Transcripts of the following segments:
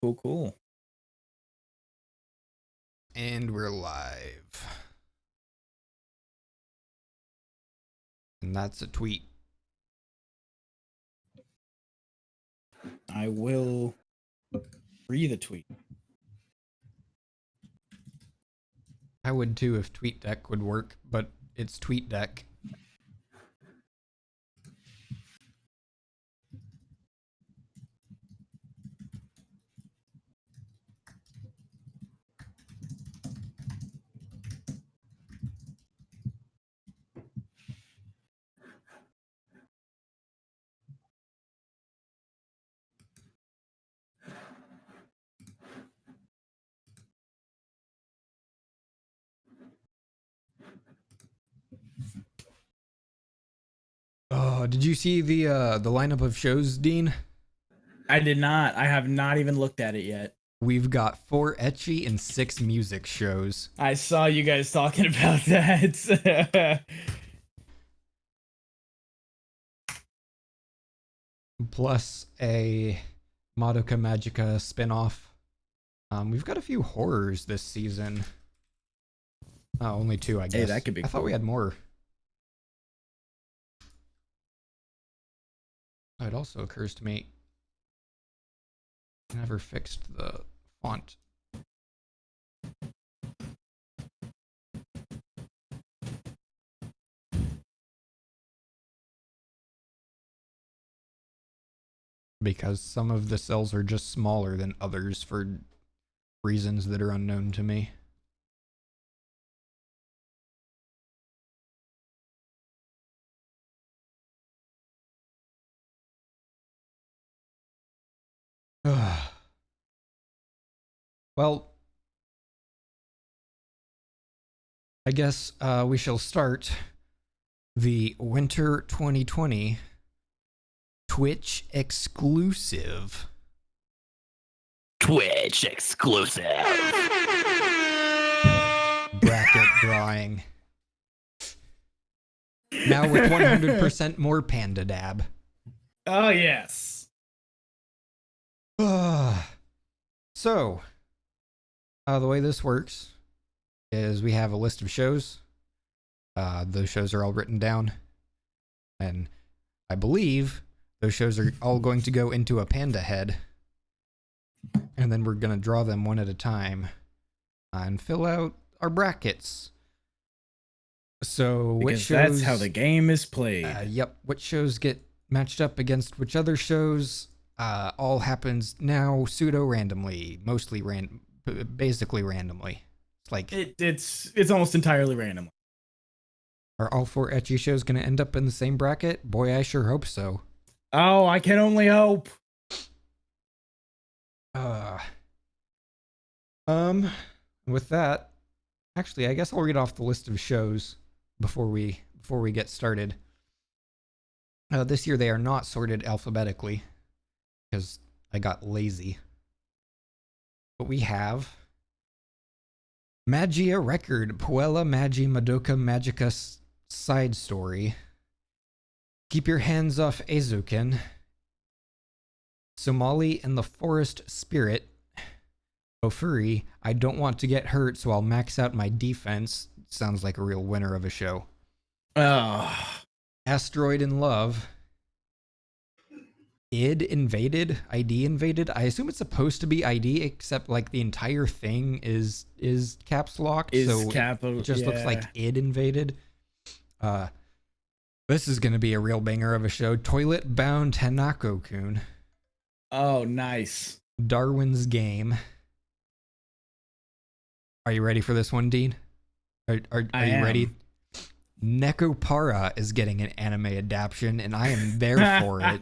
Cool, cool. And we're live. And that's a tweet. I will read the tweet. I would too if TweetDeck would work, but it's TweetDeck. Oh, did you see the lineup of shows, Dean? I did not. I have not even looked at it yet. We've got 4 ecchi and 6 music shows. I saw you guys talking about that. Plus a Madoka Magica spinoff. We've got a few horrors this season. Oh, only 2, I guess. Hey, that could be I thought we had more. It also occurs to me, I never fixed the font. Because some of the cells are just smaller than others for reasons that are unknown to me. Well, I guess we shall start the Winter 2020 Twitch exclusive. Twitch exclusive. Bracket drawing. Now with 100% more Panda Dab. Oh, yes. So, the way this works is we have a list of shows. Those shows are all written down. And I believe those shows are all going to go into a panda head. And then we're going to draw them one at a time and fill out our brackets. So, Because that's how the game is played. Yep. What shows get matched up against which other shows all happens now pseudo-randomly. Mostly basically randomly. It's like... It's almost entirely random. Are all 4 ecchi shows going to end up in the same bracket? Boy, I sure hope so. Oh, I can only hope. With that, actually, I guess I'll read off the list of shows before we get started. This year they are not sorted alphabetically because I got lazy. But we have Magia Record, Puella Magi Madoka Magica Side Story, Keep Your Hands Off Eizouken, Somali and the Forest Spirit, Ofuri, I Don't Want to Get Hurt, so I'll max out my defense. Sounds like a real winner of a show. Oh. Asteroid in Love, ID Invaded. I assume it's supposed to be ID, except like the entire thing is caps locked, so capital, it just looks like ID Invaded. This is gonna be a real banger of a show. Toilet Bound Hanako-kun. Oh, nice. Darwin's Game. Are you ready for this one, Dean? Are you ready? Nekopara is getting an anime adaptation, and I am there for it.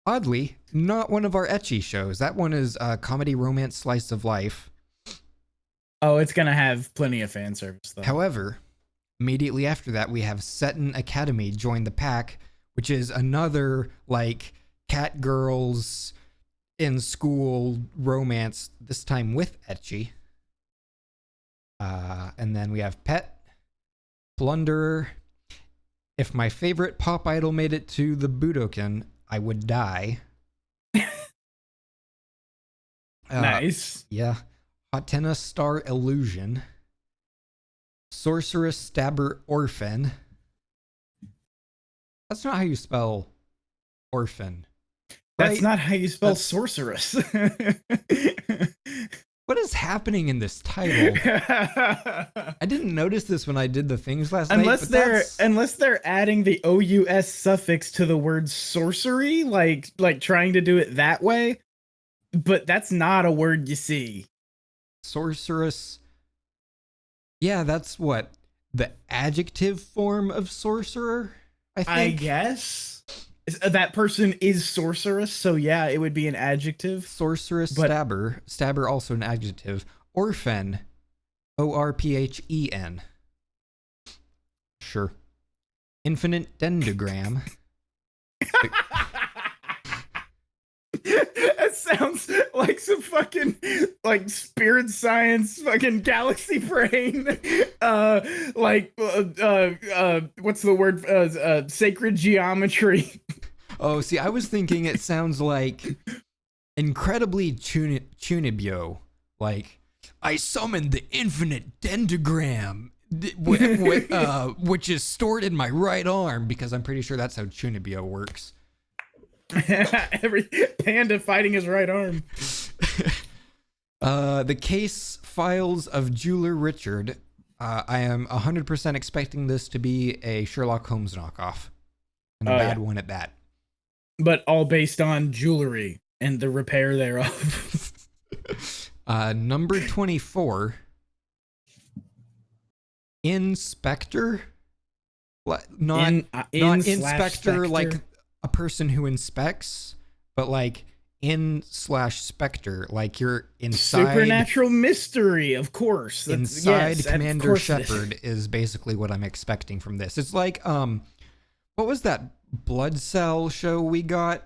Oddly, not one of our ecchi shows. That one is a comedy romance slice of life. Oh, it's gonna have plenty of fan service though. However, immediately after that, we have Seton Academy join the pack, which is another like cat girls in school romance, this time with ecchi. And then we have Pet, Plunderer. If my favorite pop idol made it to the Budokan, I would die. Nice. Yeah. Hotena Star Illusion. Sorceress Stabber Orphan. That's not how you spell orphan. That's Right? not how you spell sorceress. What is happening in this title? I didn't notice this when I did the things last night. Unless they're adding the OUS suffix to the word sorcery, like trying to do it that way. But that's not a word you see. Sorceress. Yeah, that's what? The adjective form of sorcerer, I think. I guess. That person is sorceress, so yeah, it would be an adjective. Sorceress Stabber. Stabber also an adjective. Orphan. ORPHEN. Sure. Infinite Dendrogram. That sounds like some fucking like spirit science fucking galaxy brain. What's the word? Sacred geometry. Oh, see, I was thinking it sounds like incredibly Chunibyo. Like, I summoned the infinite dendrogram, which is stored in my right arm, because I'm pretty sure that's how Chunibyo works. Every panda fighting his right arm. The case files of Jeweler Richard. I am 100% expecting this to be a Sherlock Holmes knockoff. And a bad one at that. But all based on jewelry and the repair thereof. Number 24. Inspector? Not inspector like a person who inspects, but like in/specter, like you're inside. Supernatural mystery, of course. Inside Commander Shepard is basically what I'm expecting from this. It's like, what was that Blood Cell show we got?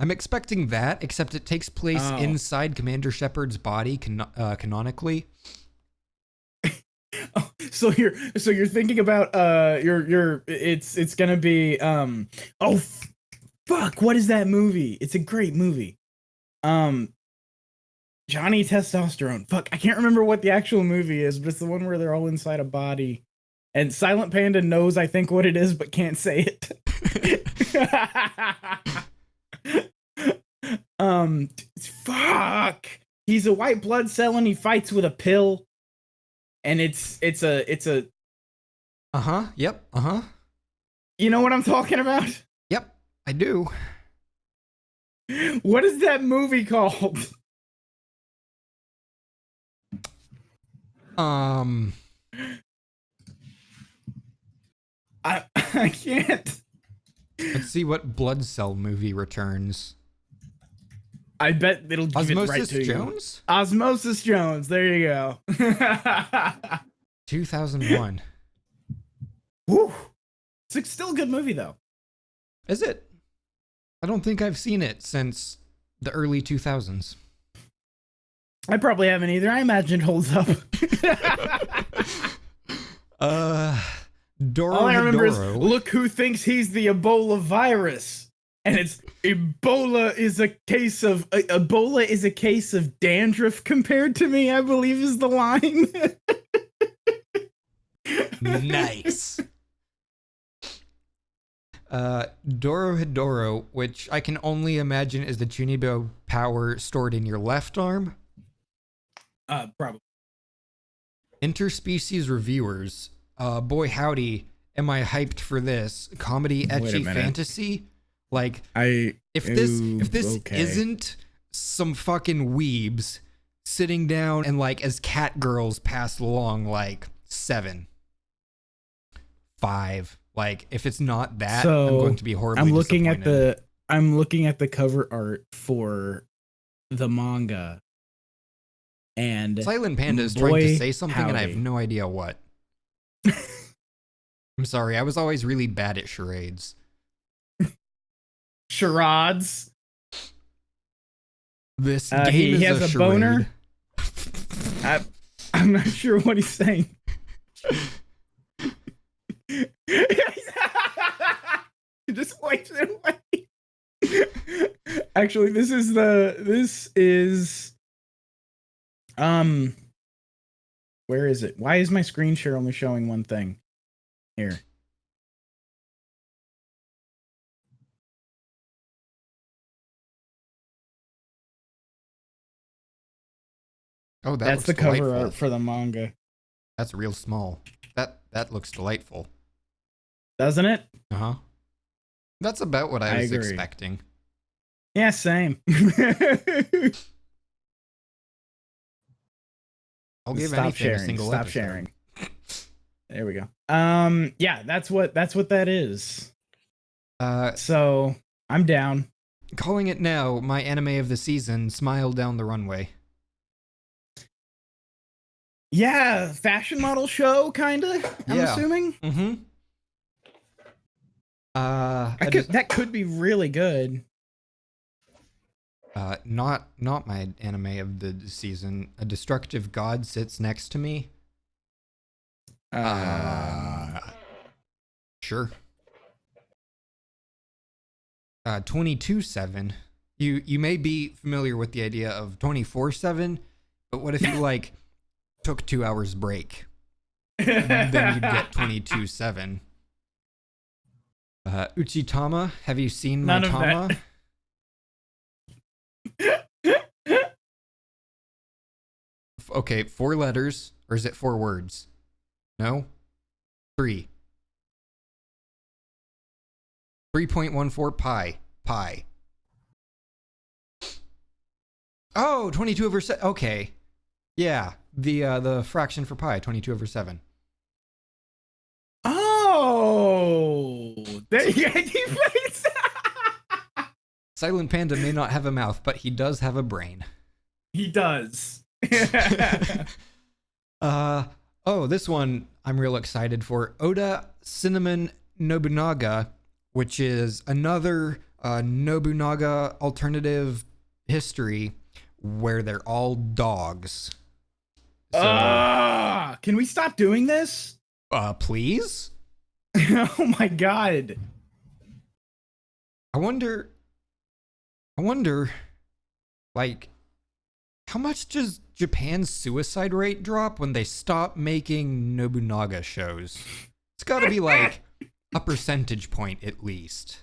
I'm expecting that, except it takes place inside Commander Shepard's body canonically. Oh, so you're thinking about it's gonna be fuck, what is that movie? It's a great movie. Johnny Testosterone. Fuck, I can't remember what the actual movie is, but it's the one where they're all inside a body. And Silent Panda knows, I think, what it is, but can't say it. Fuck. He's a white blood cell and he fights with a pill. And it's a. Yep. You know what I'm talking about? Yep, I do. What is that movie called? I can't. Let's see what Blood Cell movie returns. I bet it'll give it right to Jones? You. Osmosis Jones. There you go. 2001. Woo. It's still a good movie, though. Is it? I don't think I've seen it since the early 2000s. I probably haven't either. I imagine it holds up. Doro All I remember is, Hedoro. look who thinks he's the Ebola virus. And it's Ebola is a case of dandruff compared to me, I believe is the line. Nice. Doro Hedoro, which I can only imagine is the Chunibyo power stored in your left arm. Probably. Interspecies reviewers. Boy howdy, am I hyped for this comedy ecchi fantasy? Like, if this isn't some fucking weebs sitting down and like as cat girls pass along like 7, 5, like if it's not that, so I'm going to be horribly disappointed. I'm looking at the cover art for the manga, and Silent Panda is trying to say something, and I have no idea what. I'm sorry, I was always really bad at charades. Charades. This game he has is a boner. I'm not sure what he's saying. He just wipes it away. Actually, this is where is it? Why is my screen share only showing one thing? Here. Oh, that That's looks the cover delightful. art for the manga. That's real small. That looks delightful. Doesn't it? Uh-huh. That's about what I I was agree. expecting. Yeah, same. I'll give Stop anything a sharing. single Stop episode. sharing. There we go. Yeah, that's what that is. So I'm down. Calling it now, my anime of the season, Smile Down the Runway. Yeah, fashion model show, kinda. I'm assuming. Mm-hmm. That could be really good. Not my anime of the season. A destructive god sits next to me. Sure. 22/7. You may be familiar with the idea of 24/7, but what if you like took 2 hours break? Then you'd get 22/7. Uchitama, have you seen my None of Tama? that. Okay, 4 letters, or is it 4 words? No? 3. 3.14 pi. Pi. Oh, 22 over 7. Okay. Yeah, the fraction for pi, 22 over 7. Oh, there you go. Silent Panda may not have a mouth, but he does have a brain. He does. Oh, this one I'm real excited for. Oda Cinnamon Nobunaga, which is another Nobunaga alternative history where they're all dogs. So, can we stop doing this? Please? Oh my god. I wonder, like, how much does Japan's suicide rate drop when they stop making Nobunaga shows? It's gotta be like a percentage point at least.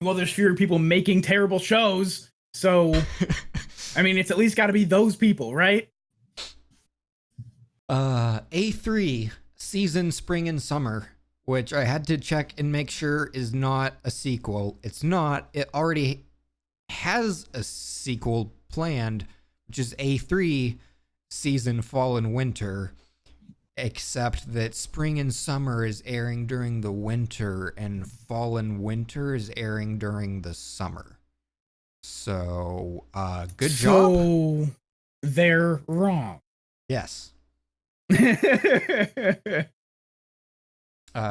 Well, there's fewer people making terrible shows, so I mean, it's at least got to be those people, right? A3 season spring and summer, which I had to check and make sure is not a sequel. It's not. It already has a sequel planned, which is A3 season fall and winter, except that spring and summer is airing during the winter and fall and winter is airing during the summer. So, good job. So they're wrong. Yes.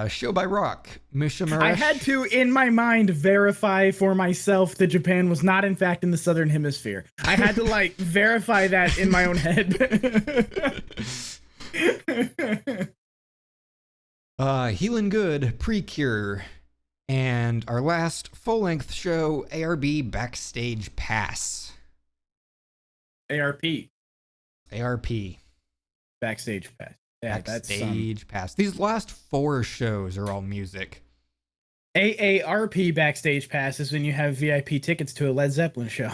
Show by Rock, Misha I had to, in my mind, verify for myself that Japan was not, in fact, in the Southern Hemisphere. I had to, like, verify that in my own head. Healing Good, Precure, and our last full-length show, ARB Backstage Pass. ARP. ARP. Backstage Pass. Yeah, Backstage Pass. These last 4 shows are all music. AARP Backstage Pass is when you have VIP tickets to a Led Zeppelin show.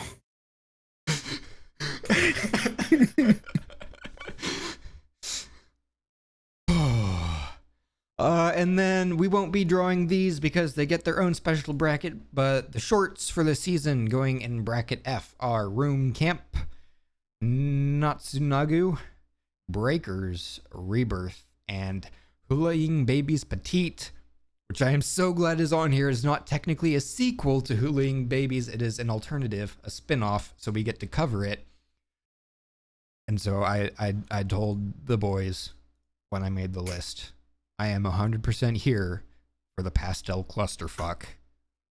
And then we won't be drawing these because they get their own special bracket, but the shorts for the season going in bracket F are Room Camp, Natsunagu, Breakers, Rebirth, and Hula-ing Babies Petite, which I am so glad is on here. Is not technically a sequel to Hula-ing Babies. It is an alternative, a spin-off, so we get to cover it. And so I told the boys when I made the list, I am 100% here for the pastel clusterfuck.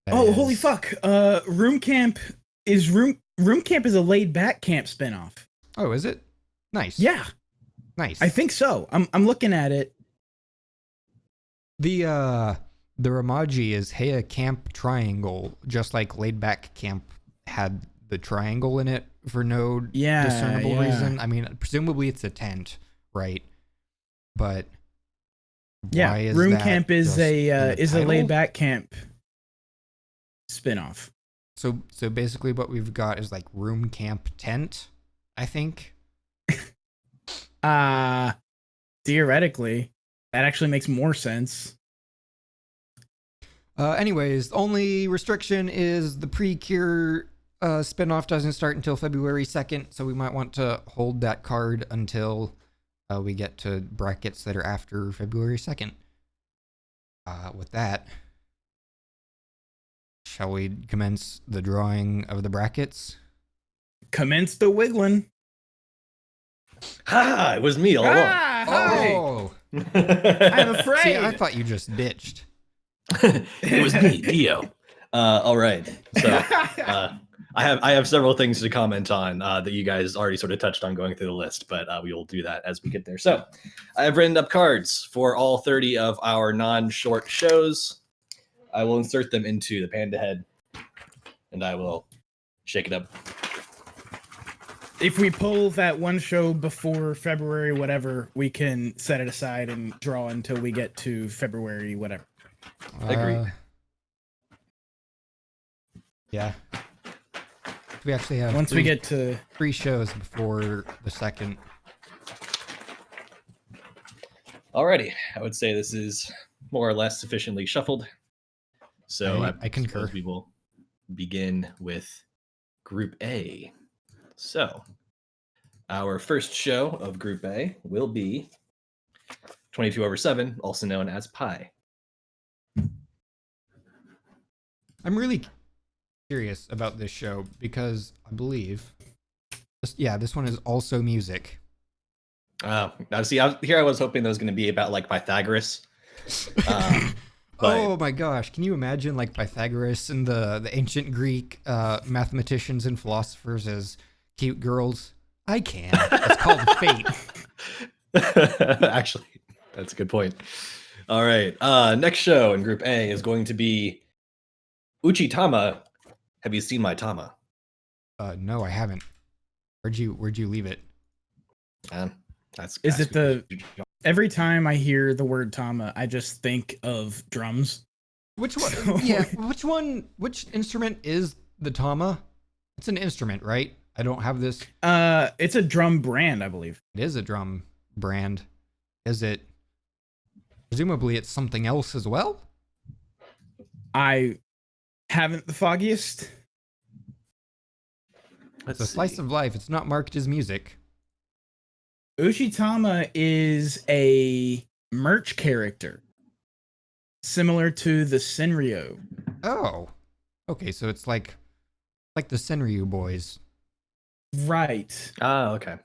Holy fuck. Room Camp is a laid back camp spinoff. Oh, is it? Nice. Yeah. Nice. I think so. I'm looking at it. The the Ramaji is Heya Camp Triangle, just like Laid Back Camp had the triangle in it for no discernible reason. I mean, presumably it's a tent, right? But why is Room that Camp is just in the a title? Laid Back Camp spinoff. So basically what we've got is like Room Camp Tent, I think. Theoretically, that actually makes more sense. Anyways, the only restriction is the Precure spinoff doesn't start until February 2nd, so we might want to hold that card until we get to brackets that are after February 2nd. With that, shall we commence the drawing of the brackets? Commence the wiggling. Ha! It was me all along. Oh! I'm afraid. See, I thought you just ditched. It was me, Dio. All right. So I have several things to comment on that you guys already sort of touched on going through the list, but we will do that as we get there. So I have written up cards for all 30 of our non-short shows. I will insert them into the Panda Head, and I will shake it up. If we pull that one show before February, whatever, we can set it aside and draw until we get to February, whatever. Agreed. Yeah. We actually have Once we get to 3 shows before the 2nd. Alrighty. I would say this is more or less sufficiently shuffled. So I concur. suppose we will begin with Group A. So, our first show of Group A will be 22/7, also known as Pi. I'm really curious about this show because I believe, this one is also music. Now, see, I was hoping that was going to be about like Pythagoras. But Oh my gosh, can you imagine like Pythagoras and the ancient Greek mathematicians and philosophers as cute girls? I can. It's called fate. actually, that's a good point. All right. Next show in Group A is going to be Uchitama. Have you seen my Tama? No, I haven't. Where'd you leave it? Is it every time I hear the word Tama, I just think of drums. Which one? Yeah, which instrument is the Tama? It's an instrument, right? I don't have this. It's a drum brand, I believe. It is a drum brand. Is it? Presumably it's something else as well? I haven't the foggiest. It's a slice of life. It's not marked as music. Uchitama is a merch character, similar to the Senryu. Oh. Okay, so it's like the Senryu boys, Right. Oh, okay.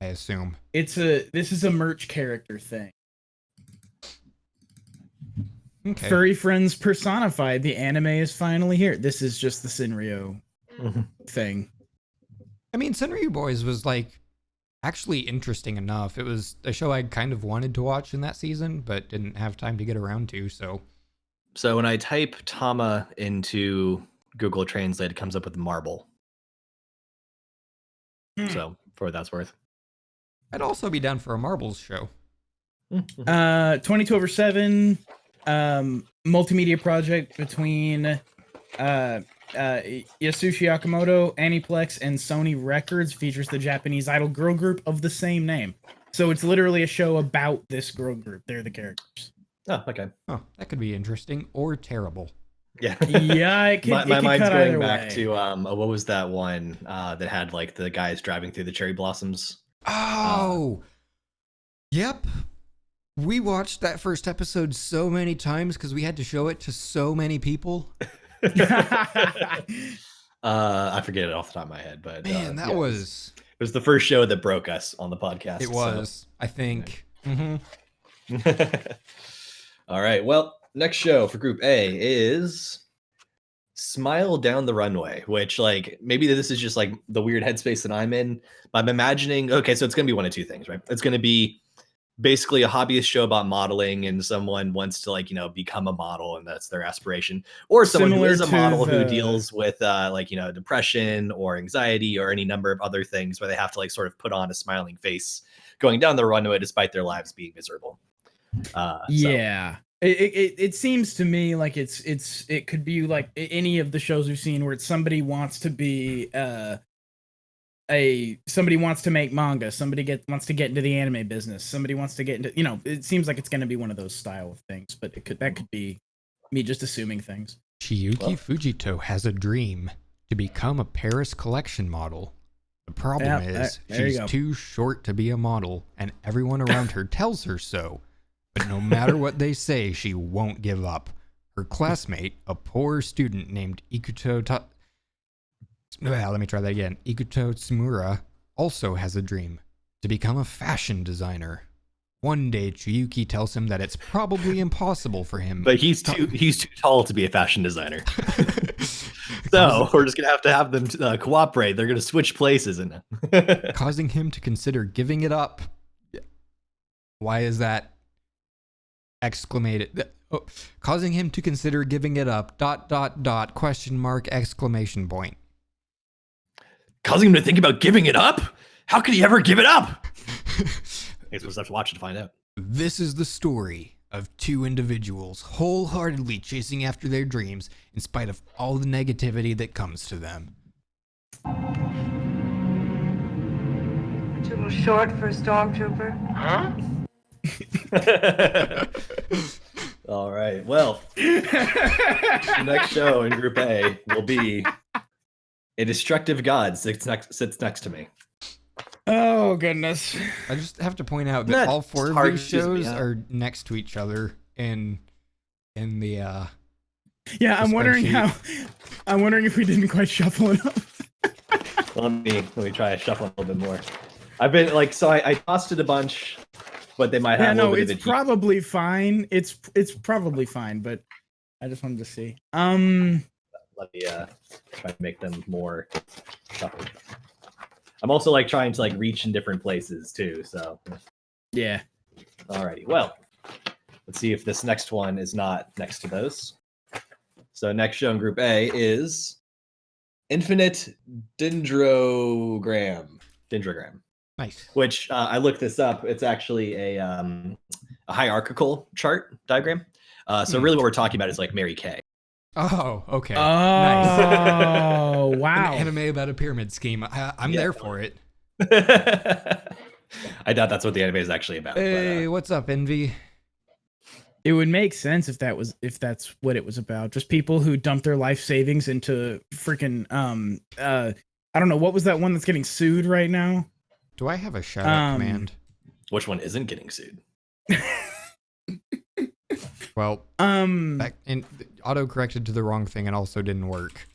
I assume. This is a merch character thing. Okay. Furry friends personified. The anime is finally here. This is just the Senryu thing. I mean, Senryu Boys was like actually interesting enough. It was a show I kind of wanted to watch in that season, but didn't have time to get around to. So when I type Tama into Google Translate, it comes up with marble. So for what that's worth. I'd also be down for a marbles show. 22/7 multimedia project between Yasushi Akamoto, Aniplex, and Sony Records, features the Japanese idol girl group of the same name. So it's literally a show about this girl group. They're the characters. Oh, okay. Oh, that could be interesting or terrible. Yeah. Yeah, it could, my it could mind's cut going either back way. to what was that one that had like the guys driving through the cherry blossoms? Oh, yep. We watched that first episode so many times because we had to show it to so many people. I forget it off the top of my head, but Man, that yeah, was... it was the first show that broke us on the podcast. It was, I think. So. All right. Well, next show for Group A is Smile Down the Runway, which like maybe this is just like the weird headspace that I'm in. But I'm imagining, okay, so it's gonna be one of two things, right? It's gonna be basically a hobbyist show about modeling, and someone wants to like, become a model, and that's their aspiration, or someone Similar who is a to model who the- deals with like, depression or anxiety or any number of other things where they have to like sort of put on a smiling face going down the runway despite their lives being miserable. Yeah. It seems to me like it could be like any of the shows we've seen where it's somebody wants to be somebody wants to make manga, somebody wants to get into the anime business, somebody wants to get into, it seems like it's going to be one of those style of things, but that could be me just assuming things. Chiyuki Fujito has a dream to become a Paris collection model. The problem is there you she's go. too short to be a model, and everyone around her tells her so. But no matter what they say, she won't give up. Her classmate, a poor student named Ikuto Ikuto Tsumura, also has a dream to become a fashion designer. One day, Chiyuki tells him that it's probably impossible for him. But he's too tall to be a fashion designer. So we're just gonna have them cooperate. They're gonna switch places, and causing him to consider giving it up. Why is that? Exclamated. Oh, causing him to consider giving it up. ... Question mark exclamation point. Causing him to think about giving it up? How could he ever give it up? I guess we'll just have to watch it to find out. This is the story of two individuals wholeheartedly chasing after their dreams in spite of all the negativity that comes to them. Too short for a stormtrooper? Huh? All right. Well, the next show in Group A will be A Destructive God sits next to me. Oh goodness. I just have to point out that That's all four of hard these to just be shows out. are next to each other in the Yeah, I'm wondering spreadsheet. I'm wondering if we didn't quite shuffle enough. Let me try to shuffle a little bit more. I've been like, so I tossed it a bunch, but they might have Yeah, a little no, bit it's of a probably fine. It's probably fine, but I just wanted to see. Let me try to make them more shuffled. I'm also like trying to like reach in different places too. So Yeah. alrighty. Well, let's see if this next one is not next to those. So next show in Group A is Infinite Dendrogram. nice. Which I looked this up. It's actually a hierarchical chart diagram. So really what we're talking about is like Mary Kay. Oh, okay. Oh, Nice. wow. An anime about a pyramid scheme. I'm Yeah. there for it. I doubt that's what the anime is actually about. Hey, But, what's up, Envy? It would make sense if that's what it was about. Just people who dump their life savings into freaking I don't know, what was that one that's getting sued right now? Do I have a shout out command? which one isn't getting sued? Well, Um auto corrected to the wrong thing and also didn't work.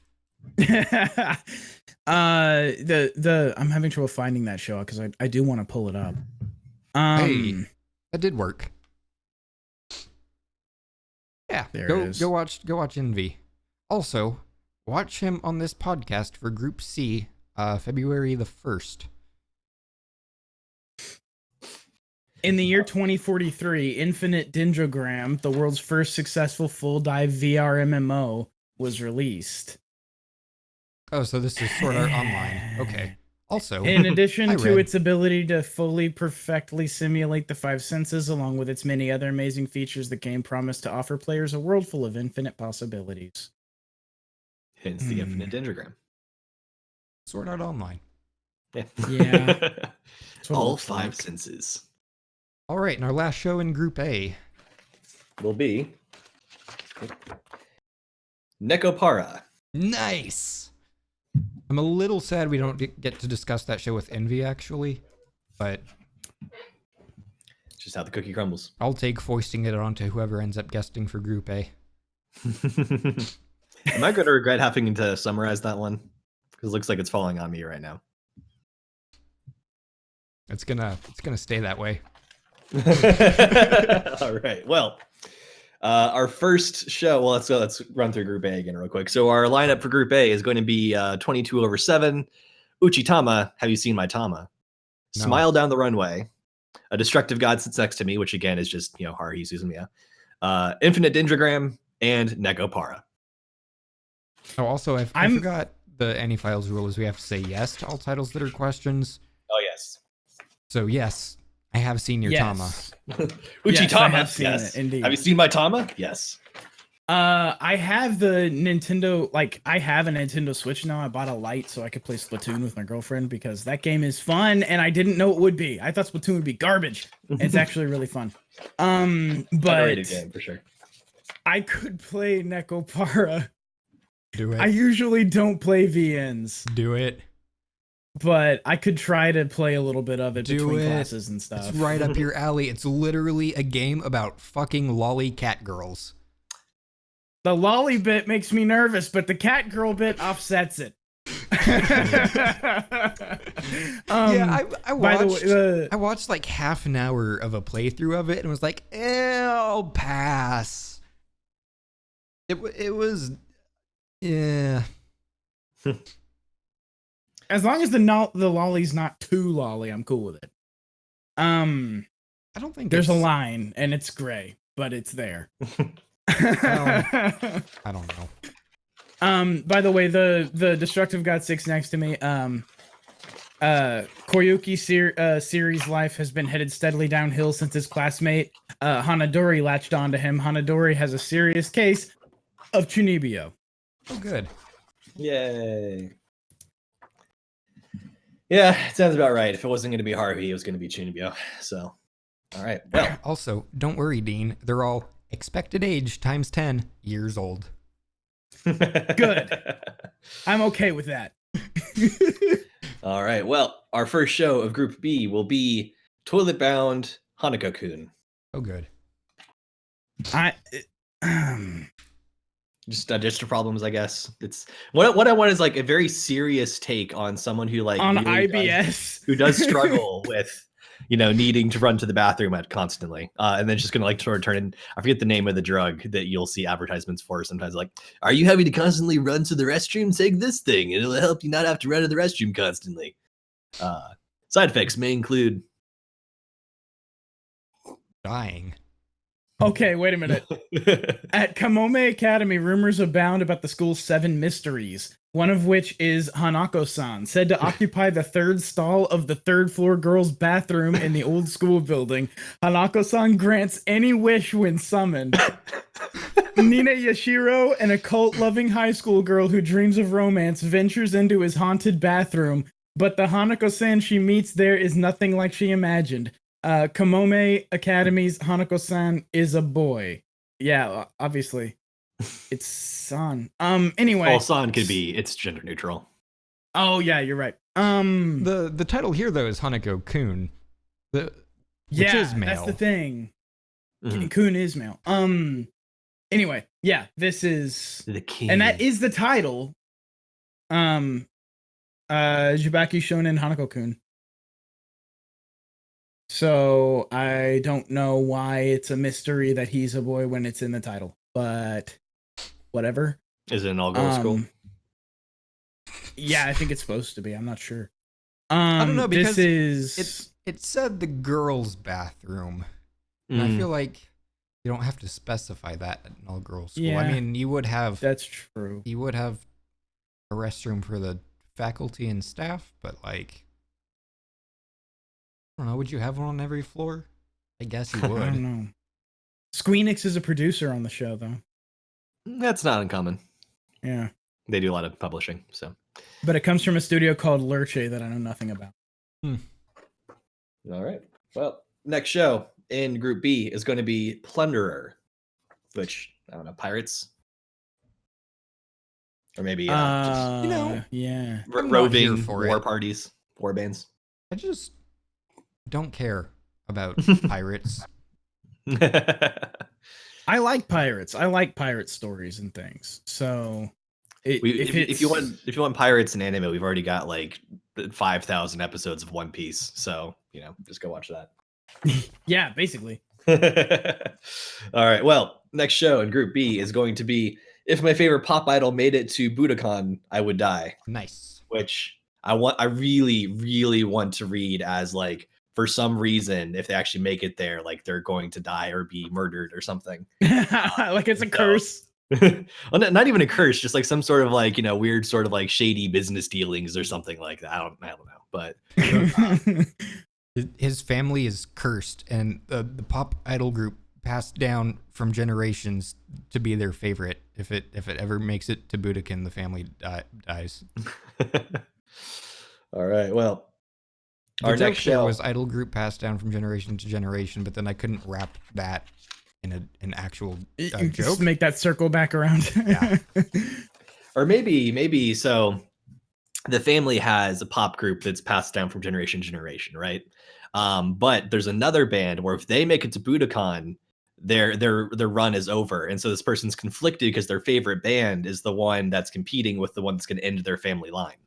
the I'm having trouble finding that show because I do want to pull it up. Hey. That did work. Yeah, There go it is. go watch Envy. Also, watch him on this podcast for Group C, February the 1st. In the year 2043, Infinite Dendrogram, the world's first successful full dive VR MMO, was released. Oh, so this is Sword Art Online. Okay. Also, In addition I to read. its ability to fully perfectly simulate the five senses, along with its many other amazing features, the game promised to offer players a world full of infinite possibilities. Hence the Infinite Dendrogram. Sword Art Online. Yeah. Yeah. That's what it All looks five like. senses All right, and our last show in Group A. will be Nekopara. Nice. I'm a little sad we don't get to discuss that show with Envy, actually, but It's just how the cookie crumbles. I'll take foisting it onto whoever ends up guesting for Group A. Am I going to regret having to summarize that one? Because it looks like it's falling on me right now. It's gonna stay that way. All right. Well, our first show. Well, let's run through Group A again real quick. So our lineup for Group A is going to be 22/7, Uchitama. Have you seen my Tama? No. Smile Down the Runway, A Destructive God Sits Next to Me, which again is just, Haruhi Suzumiya. Infinite Dendrogram, and Negopara. Oh, also, I forgot the AniFiles rule is we have to say yes to all titles that are questions. Oh, yes. So, yes, I have seen your Tama. Yes, I Uchitama, have seen yes. it, indeed. Have you seen my Tama? Yes. I have the Nintendo, I have a Nintendo Switch now. I bought a Lite so I could play Splatoon with my girlfriend because that game is fun and I didn't know it would be. I thought Splatoon would be garbage. It's actually really fun. But Underrated game for sure. I could play Nekopara. Do it. I usually don't play VNs, Do it. but I could try to play a little bit of it Do between it. classes and stuff. It's right up your alley. It's literally a game about fucking lolly cat girls. The lolly bit makes me nervous, but the cat girl bit offsets it. I by the watched. way, I watched like half an hour of a playthrough of it and was like, I'll pass. It was, yeah. as long as the lolly's not too lolly, I'm cool with it. I don't think There's a it's- line and it's gray, but it's there. I don't know. By the way, the Destructive God 6 next to me, Koyuki series life has been headed steadily downhill since his classmate Hanadori latched onto him. Hanadori has a serious case of chunibyo. Oh, good. Yay. Yeah, it sounds about right. If it wasn't going to be Haruhi, it was going to be Chunibyo. So, all right. Well, Also, don't worry, Dean. They're all expected age times 10 years old. Good. I'm okay with that. All right. Well, our first show of Group B will be Toilet Bound Hanako-kun. Oh, good. Just digestive problems, I guess. It's what I want is like a very serious take on someone who like On really IBS. who does struggle with, needing to run to the bathroom constantly, and then just gonna like sort of turn in. I forget the name of the drug that you'll see advertisements for sometimes. Like, are you having to constantly run to the restroom? Take this thing, and it'll help you not have to run to the restroom constantly. Side effects may include Dying. Okay, wait a minute. At Kamome Academy, rumors abound about the school's 7 mysteries, one of which is Hanako-san, said to occupy the 3rd stall of the 3rd floor girls' bathroom in the old school building. Hanako-san grants any wish when summoned. Nina Yashiro, an occult-loving high school girl who dreams of romance, ventures into his haunted bathroom, but the Hanako-san she meets there is nothing like she imagined. Kamome Academy's Hanako-san is a boy. Yeah, obviously. It's San. Anyway. well, San could be. It's gender neutral. Oh yeah, you're right. The title here though is Hanako-kun. Which is male. That's the thing. Mhm. Kun is male. Anyway, yeah, this is The king. and that is the title. Jubaki Shonen Hanako-kun. So I don't know why it's a mystery that he's a boy when it's in the title, but whatever. Is it an all-girls school? Yeah, I think it's supposed to be. I'm not sure. I don't know because this is it said the girls' bathroom. And I feel like you don't have to specify that at an all-girls school. Yeah. I mean, you would have that's true. a restroom for the faculty and staff, but like I don't know, would you have one on every floor? I guess you I would. don't know. Squeenix is a producer on the show, though. That's not uncommon. Yeah, They do a lot of publishing, so. but it comes from a studio called Lurche that I know nothing about. All right. Well, next show in Group B is going to be Plunderer, which I don't know, pirates, or maybe just yeah. I'm not roving here for war it. parties, war bands. I just don't care about pirates. I like pirates. I like pirate stories and things. So, if you want pirates in anime, we've already got like 5,000 episodes of One Piece. So just go watch that. yeah, basically. All right. Well, next show in Group B is going to be If My Favorite Pop Idol Made It to Budokan, I Would Die, Nice. which I really, really want to read as like for some reason, if they actually make it there, like they're going to die or be murdered or something. Like it's a curse. Well, not even a curse, just like some sort of like, weird sort of like shady business dealings or something like that. I don't know, but His family is cursed, and the pop idol group passed down from generations to be their favorite. If it ever makes it to Budokan, the family dies. All right. Well, The our joke next there show was idol group passed down from generation to generation, but then I couldn't wrap that in an actual joke. Just make that circle back around. Yeah. Or maybe so the family has a pop group that's passed down from generation to generation, right? But there's another band where if they make it to Budokan, their run is over. And so this person's conflicted because their favorite band is the one that's competing with the one that's going to end their family line.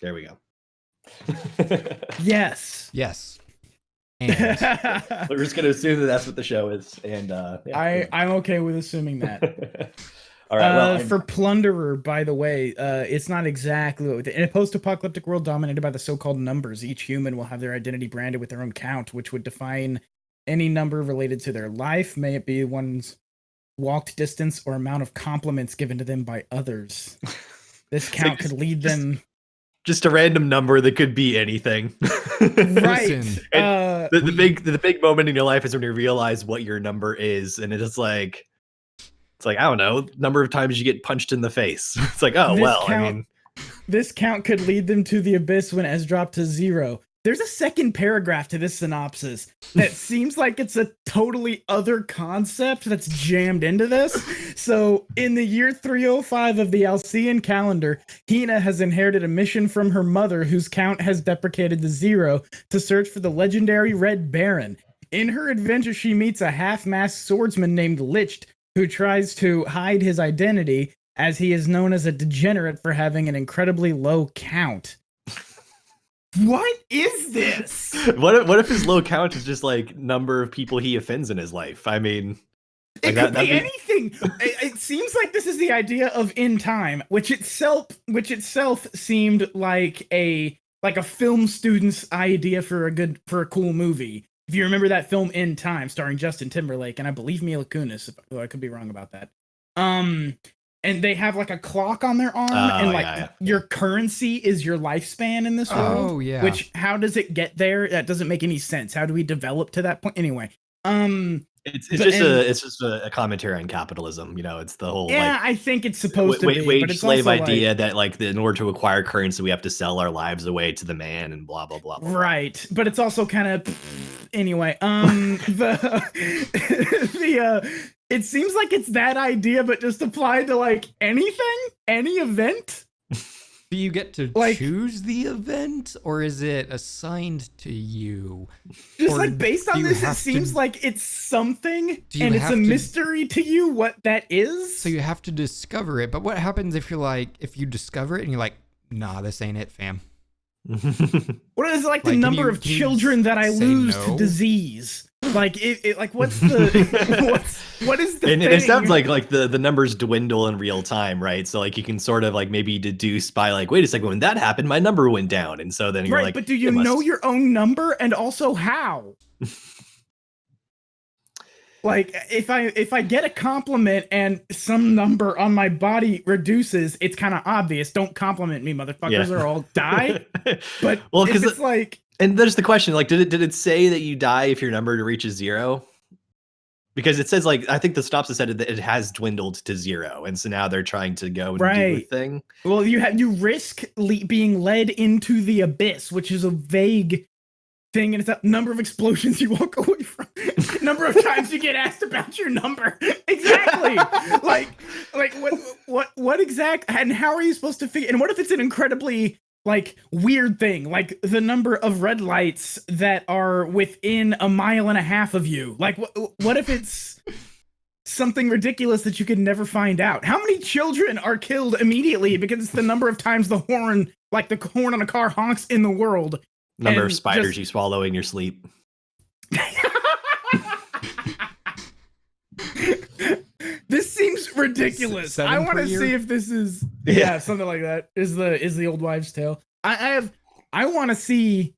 There we go. Yes. Yes. And We're just going to assume that that's what the show is. And I'm okay with assuming that. All right. Well, For Plunderer, by the way, it's not exactly what in a post-apocalyptic world dominated by the so-called numbers. Each human will have their identity branded with their own count, which would define any number related to their life, may it be one's walked distance or amount of compliments given to them by others. This count could lead them. Just a random number that could be anything. Right. Listen, The big moment in your life is when you realize what your number is, and it's like I don't know, number of times you get punched in the face. It's like, oh well, I mean, this count could lead them to the abyss when it has dropped to 0. There's a second paragraph to this synopsis that seems like it's a totally other concept that's jammed into this. So, in the year 305 of the Alcean calendar, Hina has inherited a mission from her mother, whose count has deprecated to 0, to search for the legendary Red Baron. In her adventure, she meets a half-masked swordsman named Licht, who tries to hide his identity, as he is known as a degenerate for having an incredibly low count. What is this? What if his low count is just like number of people he offends in his life? I mean, it could be anything. It seems like this is the idea of In Time, which itself seemed like a film student's idea for a cool movie. If you remember that film In Time, starring Justin Timberlake and I believe Mila Kunis, I could be wrong about that. And they have like a clock on their arm, and your currency is your lifespan in this world. Oh yeah. Which, how does it get there? That doesn't make any sense. How do we develop to that point? Anyway, it's just a commentary on capitalism. It's the whole I think it's supposed to be wage but it's slave also idea that in order to acquire currency we have to sell our lives away to the man and blah blah blah. Right, but it's also kind of anyway. It seems like it's that idea, but just applied to like anything, any event. Do you get to choose the event, or is it assigned to you? Just like based on this, it seems like it's something, and it's a mystery to you what that is. So you have to discover it. But what happens if you discover it and you're like, nah, this ain't it, fam? What is it like the number of children that I lose to disease? Like what's the what is the and thing? It sounds like the numbers dwindle in real time, right? So like you can sort of like maybe deduce by like, wait a second, when that happened my number went down, and so then you're like, but do you know your own number, and also how? Like if I get a compliment and some number on my body reduces, it's kind of obvious. Don't compliment me, motherfuckers, or I'll die. But if it's like, and there's the question, like, did it say that you die if your number reaches 0? Because it says like, I think the synopsis said that it has dwindled to 0, and so now they're trying to go and do a thing. Well, you risk being led into the abyss, which is a vague thing, and it's a number of explosions you walk away from, number of times you get asked about your number. Exactly. like what exact, and how are you supposed to figure? And what if it's an incredibly like weird thing, like the number of red lights that are within a mile and a half of you? Like what if it's something ridiculous that you could never find out? How many children are killed immediately because it's the number of times the horn on a car honks in the world? Number of spiders you swallow in your sleep. This seems ridiculous. I want to see if this is something like that. Is the old wives' tale. I want to see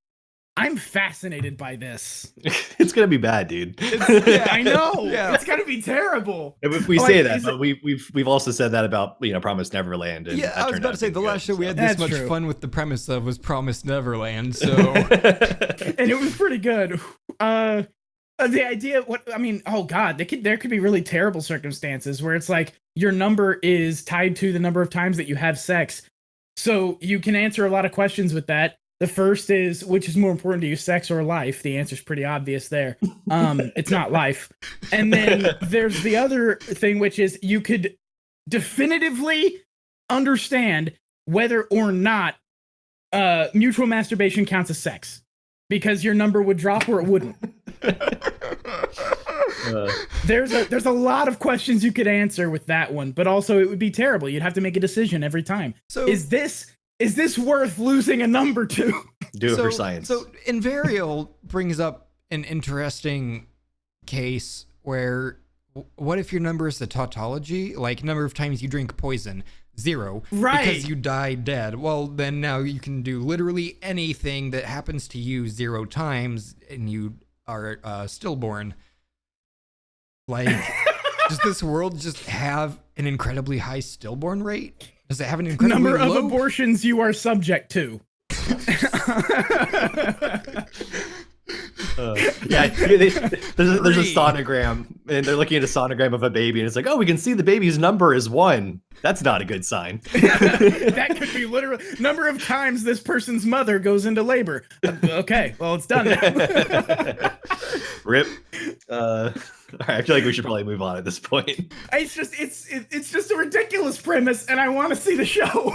I'm fascinated by this. It's gonna be bad, dude. I know. Yeah. It's gonna be terrible. If we Like, say that, is but we've also said that about Promised Neverland. And Yeah, that I was turned about out to say be the last good, show we so. had this That's much true. fun with the premise of was Promised Neverland. So And it was pretty good. The idea, oh god, there could be really terrible circumstances where it's like your number is tied to the number of times that you have sex. So you can answer a lot of questions with that. The first is, which is more important to you, sex or life? The answer's pretty obvious there. It's not life. And then there's the other thing, which is you could definitively understand whether or not mutual masturbation counts as sex, because your number would drop or it wouldn't. There's a lot of questions you could answer with that one, but also it would be terrible. You'd have to make a decision every time. So Is this worth losing a number to? Do it for science. So Invarial brings up an interesting case where what if your number is the tautology, like number of times you drink poison, 0, Right. because you die dead. Well, then now you can do literally anything that happens to you 0 times and you are stillborn. Like, does this world just have an incredibly high stillborn rate? Does it have an incredibly Number of low? abortions you are subject to. Yeah, there's a sonogram, and they're looking at a sonogram of a baby, and it's like, oh, we can see the baby's number is 1. That's not a good sign. That could be literal number of times this person's mother goes into labor. Okay, well, it's done now. Rip. All right, I feel like we should probably move on at this point. It's just a ridiculous premise, and I want to see the show.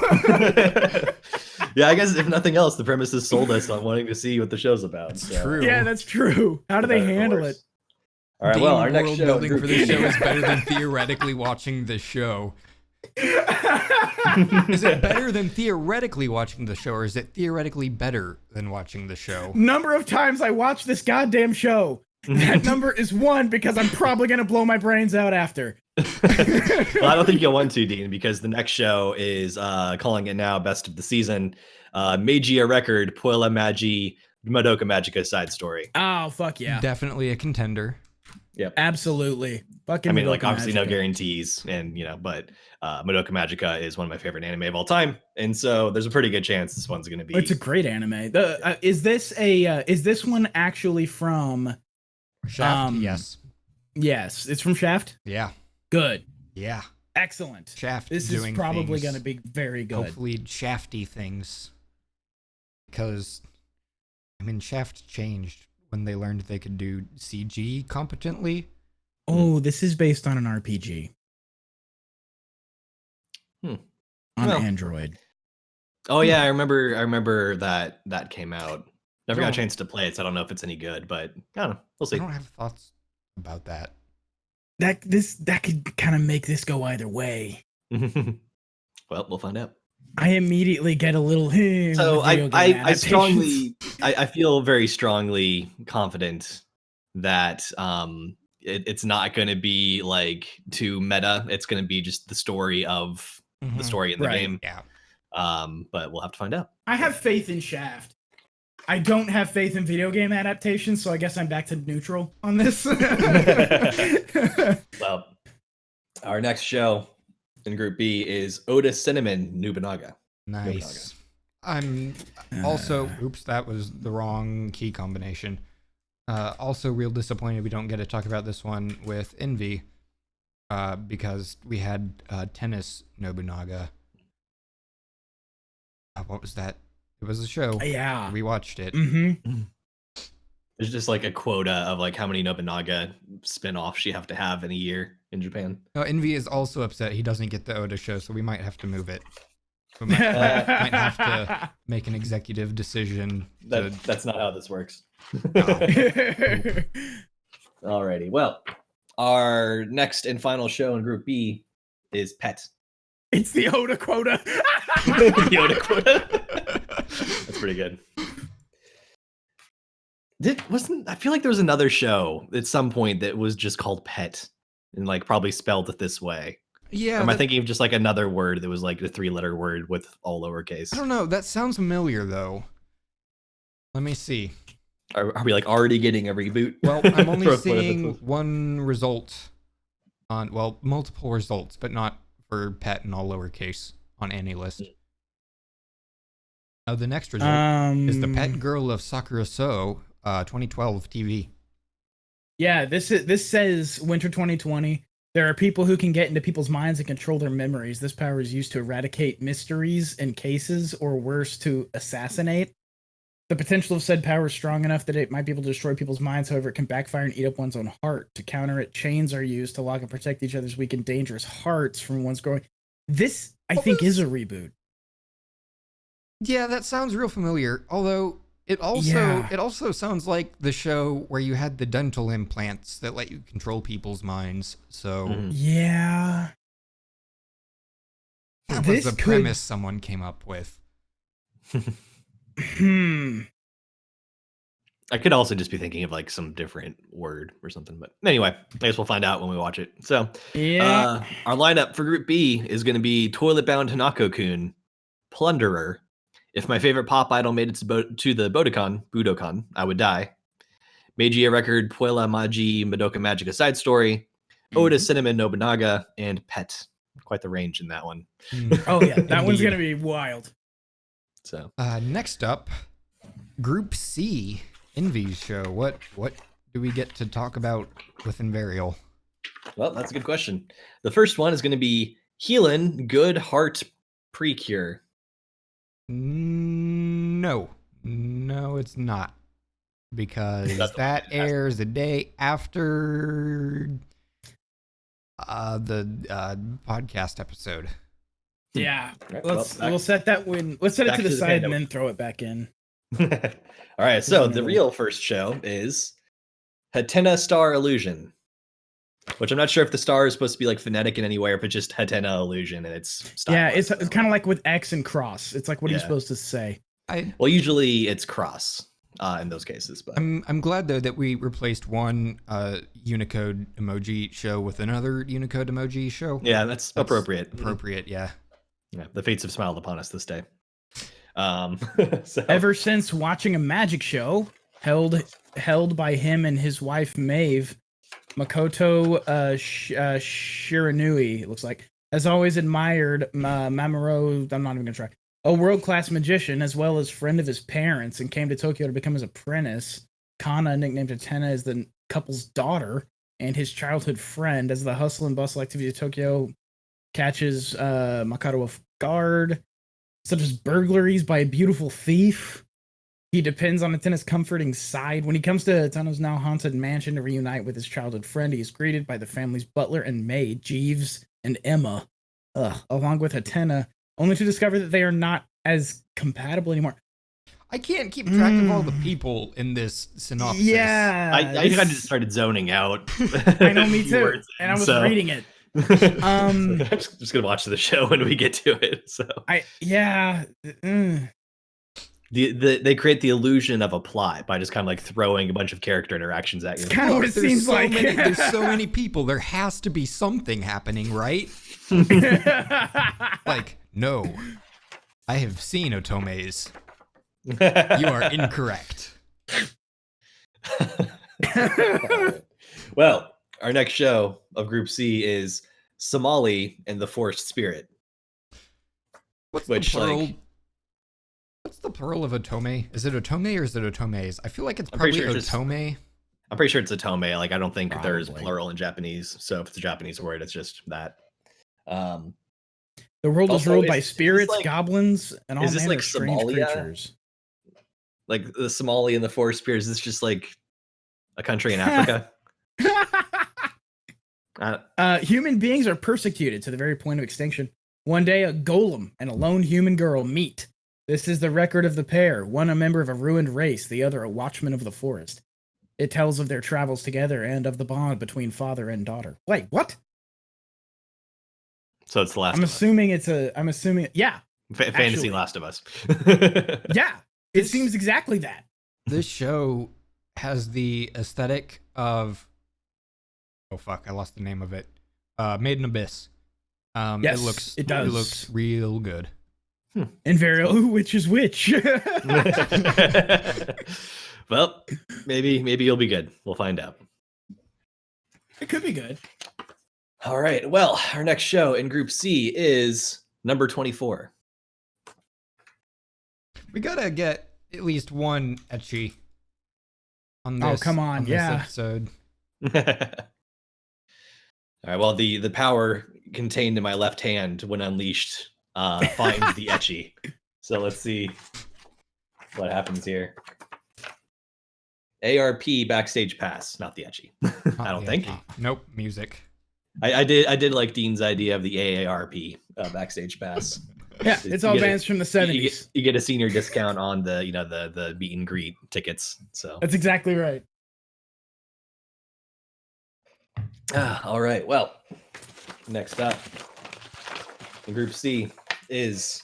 Yeah, I guess if nothing else, the premise has sold us on wanting to see what the show's about. So. True. Yeah, that's true. How do they handle it? All right, well, our next world show building for this show is better than theoretically watching the show. Is it better than theoretically watching the show, or is it theoretically better than watching the show? Number of times I watch this goddamn show. That number is 1 because I'm probably gonna blow my brains out after. Well, I don't think you'll want to, Dean, because the next show is calling it now Best of the Season, Magia Record, Puella Magi, Madoka Magica side story. Oh fuck yeah! Definitely a contender. Yep. Absolutely. Fucking. I mean, like Madoka obviously no Magica. guarantees, and but Madoka Magica is one of my favorite anime of all time, and so there's a pretty good chance this one's going to be. It's a great anime. Is this one actually from? Shaft, yes. Yes, it's from Shaft. Yeah. Good. Yeah. Excellent. Shaft This is doing probably things, going to be very good. hopefully shafty things. Because, I mean, Shaft changed when they learned they could do CG competently. Oh, this is based on an RPG. On Well. Android. Oh yeah, I remember that came out. Never got a No. chance to play it, so I don't know if it's any good, but I don't know. We'll I see. don't have thoughts about that. That could kind of make this go either way. Well, we'll find out. I immediately get a little. So video game I adaptations. strongly I feel very strongly confident that it's not going to be like too meta. It's going to be just the story of the story in the Right. game. Yeah. But we'll have to find out. I have faith in Shaft. I don't have faith in video game adaptations, so I guess I'm back to neutral on this. Well, our next show in Group B is Oda Cinnamon Nobunaga. Nice. I'm also, oops, that was the wrong key combination. Also real disappointed we don't get to talk about this one with Envy, because we had Tennis Nobunaga. What was that? It was a show. Yeah. We watched it. Mm-hmm. There's just like a quota of like how many Nobunaga spin-offs you have to have in a year in Japan. No, Envy is also upset he doesn't get the Oda show, so we might have to move it. We might have to make an executive decision. That's not how this works. No. Alrighty. Well, our next and final show in Group B is Pet. It's the Oda quota. The Oda quota. That's pretty good. I feel like there was another show at some point that was just called Pet and like probably spelled it this way. Yeah. Or am I thinking of just like another word that was like a 3-letter word with all lowercase? I don't know. That sounds familiar though. Let me see. Are we like already getting a reboot? Well, I'm only For- for seeing the- one result on, well, multiple results, but not for pet and all lowercase on AniList. The next result is the pet girl of Sakura So, 2012 TV. Yeah, this says winter 2020. There are people who can get into people's minds and control their memories. This power is used to eradicate mysteries and cases, or worse, to assassinate. The potential of said power is strong enough that it might be able to destroy people's minds. However, it can backfire and eat up one's own heart. To counter it, chains are used to lock and protect each other's weak and dangerous hearts from one's growing. This, I think, is a reboot. Yeah, that sounds real familiar. Although it also sounds like the show where you had the dental implants that let you control people's minds. So Yeah, that was this the could- premise someone came up with. I could also just be thinking of like some different word or something, but anyway, I guess we'll find out when we watch it. So, Yeah. our lineup for Group B is going to be Toilet Bound Hanako-kun, Plunderer. If my favorite pop idol made it to the Budokan, I would die. Meiji record Puella Magi Madoka Magica side story, Oda Cinnamon Nobunaga, and Pet. Quite the range in that one. Oh yeah, that one's Indeed. gonna be wild. So Next up, Group C, Envy's show. What do we get to talk about with Invarial? well, that's a good question. The first one is going to be Healin' Good Heart Precure. No, it's not, because That's the that one that has- airs a day after the podcast episode. Yeah, Right, we'll set that one. Let's set it back to the to the side panda and one. then throw it back in. All right, so Isn't the it? real first show is Hatena Star Illusion, which I'm not sure if the star is supposed to be like phonetic in any way or if it's just Hatena Illusion and it's Yeah, stylized it's that kind way. of like with X and cross. It's like, what are you Yeah. supposed to say? Well, usually it's cross in those cases, but I'm glad though that we replaced one Unicode emoji show with another Unicode emoji show. yeah, that's appropriate. Appropriate, yeah. Yeah, the fates have smiled upon us this day. So Ever since watching a magic show held by him and his wife Maeve, Makoto Shiranui, it looks like, has always admired Mamoru. I'm not even gonna try. A world-class magician, as well as friend of his parents, and came to Tokyo to become his apprentice. Kana, nicknamed Hatena, is the couple's daughter and his childhood friend. As the hustle and bustle activity of Tokyo catches Makoto off guard, such as burglaries by a beautiful thief, he depends on Hatena's comforting side. When he comes to Hatena's now haunted mansion to reunite with his childhood friend, he is greeted by the family's butler and maid, Jeeves and Emma, along with Hatena, only to discover that they are not as compatible anymore. I can't keep track of all the people in this synopsis. Yeah, I kind of just started zoning out. I know, me a few too. words And I in, was so- reading it. I'm just gonna watch the show when we get to it. So they create the illusion of a plot by just kind of like throwing a bunch of character interactions at you. It's kind of what it There's seems so like. there's so many people. There has to be something happening, right? Like, no. I have seen Otomes. You are incorrect. Well, our next show of Group C is Somali and the Forced Spirit. What's Which, the plural? like- What's the plural of Otome? Is it Otome or is it Otomes? I feel like it's I'm pretty probably sure it's just- Otome. I'm pretty sure it's a tome. Like I don't think there's Probably. plural in Japanese. So if it's a Japanese word, it's just that. The world is Also, ruled is by this spirits, like- goblins, and all is this manner like of strange Somalia? creatures. Like the Somali and the Forced Spirit. Is this just like a country in Africa? Human beings are persecuted to the very point of extinction. One day, a golem and a lone human girl meet. This is the record of the pair, one a member of a ruined race, the other a watchman of the forest. It tells of their travels together and of the bond between father and daughter. Wait, what? So it's the last. I'm of Us. assuming it's a. I'm assuming. Yeah, Fantasy actually. Last of Us. yeah. It This- seems exactly that. This show has the aesthetic of, oh fuck, I lost the name of it. Made in Abyss. Yes, it looks it does. It looks real good. And very, which is which? Well, maybe you'll be good. We'll find out. It could be good. All right. Well, our next show in Group C is number 24. We gotta get at least one ecchi on Oh, this. come on, this yeah. episode. All right. Well, the power contained in my left hand when unleashed finds the ecchi. So let's see what happens here. ARP backstage pass, not the ecchi. I don't think. Nope, music. I did like Dean's idea of the AARP backstage pass. Yeah, it's all bands from the 70s. You get a senior discount on the the meet and greet tickets. So That's exactly right. all right. Well, next up in Group C is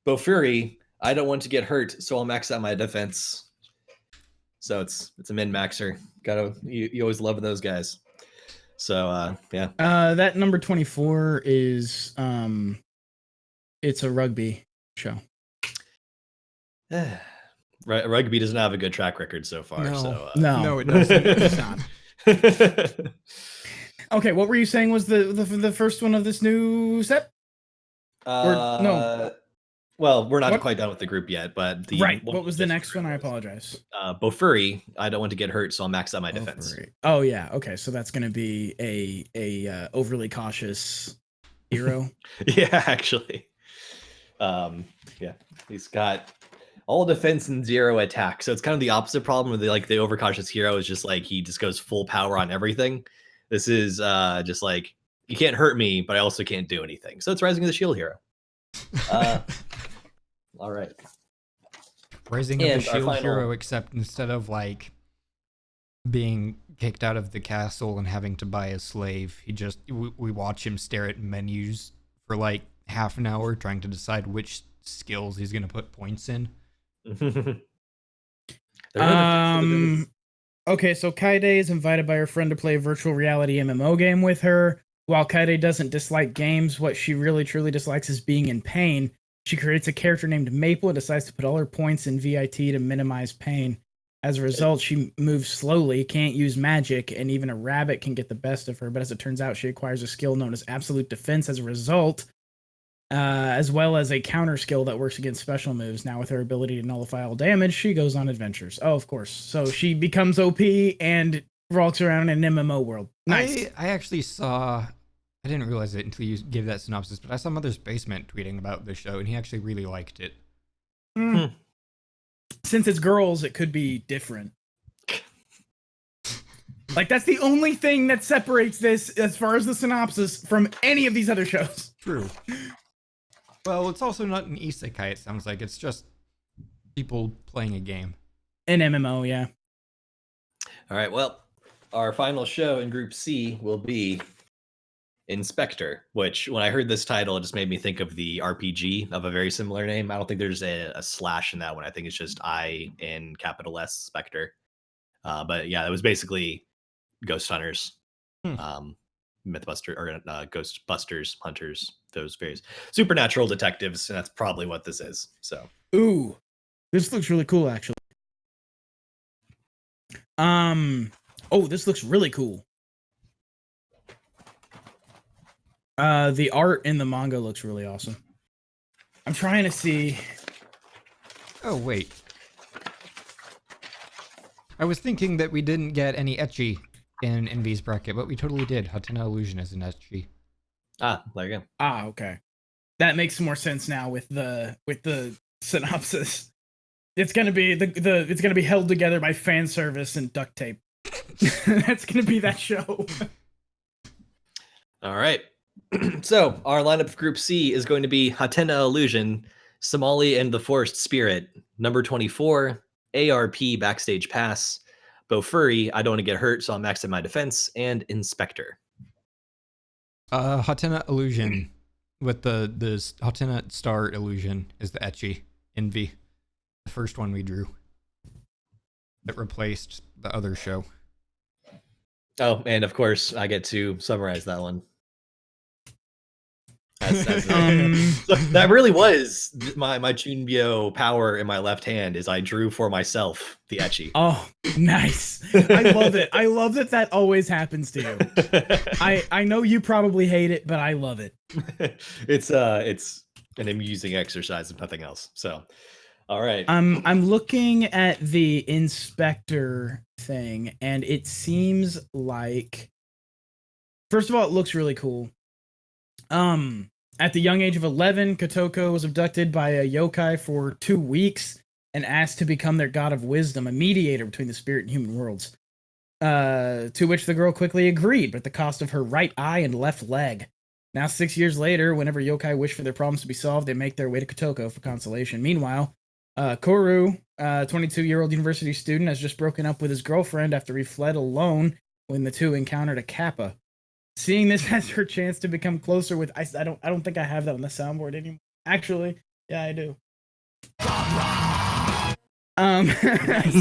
Bofuri. I don't want to get hurt, so I'll max out my defense. So it's a min maxer. You always love those guys. So yeah. That number 24 is it's a rugby show. Rugby doesn't have a good track record so far. No. So No, it doesn't. it's not. Okay, what were you saying was the first one of this new set? No. Well, we're not What? quite done with the group yet, but What was the next one? I apologize. Bofuri. I don't want to get hurt, so I'll max out my defense. Oh yeah, okay, so that's gonna be a overly cautious hero. Yeah, actually. Yeah, he's got all defense and 0 attack, so it's kind of the opposite problem with the overcautious hero is just like he just goes full power on everything. This is just like you can't hurt me, but I also can't do anything. So it's Rising of the Shield hero. All right. Rising of the And our Shield final- hero, except instead of like being kicked out of the castle and having to buy a slave, we watch him stare at menus for like half an hour trying to decide which skills he's gonna put points in. Okay, so Kaide is invited by her friend to play a virtual reality MMO game with her. While Kaide doesn't dislike games, what she really truly dislikes is being in pain. She creates a character named Maple and decides to put all her points in VIT to minimize pain. As a result, she moves slowly, can't use magic, and even a rabbit can get the best of her. But as it turns out, she acquires a skill known as Absolute Defense as a result, as well as a counter skill that works against special moves. Now, with her ability to nullify all damage, she goes on adventures. Oh, of course. So she becomes OP and walks around in an MMO world. Nice. I actually saw, I didn't realize it until you gave that synopsis, but I saw Mother's Basement tweeting about the show, and he actually really liked it. Since it's girls, it could be different. Like, that's the only thing that separates this, as far as the synopsis, from any of these other shows. True. Well, it's also not an isekai, it sounds like. It's just people playing a game. An MMO, yeah. All right. Well, our final show in Group C will be Inspector, which when I heard this title, it just made me think of the RPG of a very similar name. I don't think there's a slash in that one. I think it's just I in capital S Spectre. But yeah, it was basically ghost hunters, Mythbuster or Ghostbusters, hunters, those various supernatural detectives, and that's probably what this is. So, Ooh, this looks really cool, actually. Oh, this looks really cool. The art in the manga looks really awesome. I'm trying to see. Oh, wait. I was thinking that we didn't get any ecchi in Envy's bracket, but we totally did. Hatena Illusion is an ecchi. there you go. Ah, okay. That makes more sense now with the synopsis. It's gonna be it's gonna be held together by fan service and duct tape. That's gonna be that show. All right. So our lineup of Group C is going to be Hatena Illusion, Somali and the Forest Spirit, number 24, ARP Backstage Pass, Bofuri, I don't want to get hurt, so I'll max out my defense, and Inspector. Hatena Illusion with the Hatena Star Illusion is the ecchi. Envy. The first one we drew. That replaced the other show. Oh, and of course, I get to summarize that one. So that really was my Chunbyo power in my left hand. Is I drew for myself the ecchi. Oh, nice. I love it. I love that that always happens to you. I know you probably hate it, but I love it. It's an amusing exercise if nothing else. So, all right. I'm looking at the inspector thing, and it seems like, first of all, it looks really cool. At the young age of 11, Kotoko was abducted by a yokai for 2 weeks and asked to become their god of wisdom, a mediator between the spirit and human worlds. To which the girl quickly agreed, but at the cost of her right eye and left leg. Now, 6 years later, whenever yokai wish for their problems to be solved, they make their way to Kotoko for consolation. Meanwhile, Koru, a 22-year-old university student, has just broken up with his girlfriend after he fled alone when the two encountered a kappa. Seeing this as her chance to become closer with I don't think I have that on the soundboard anymore. Actually, yeah, I do.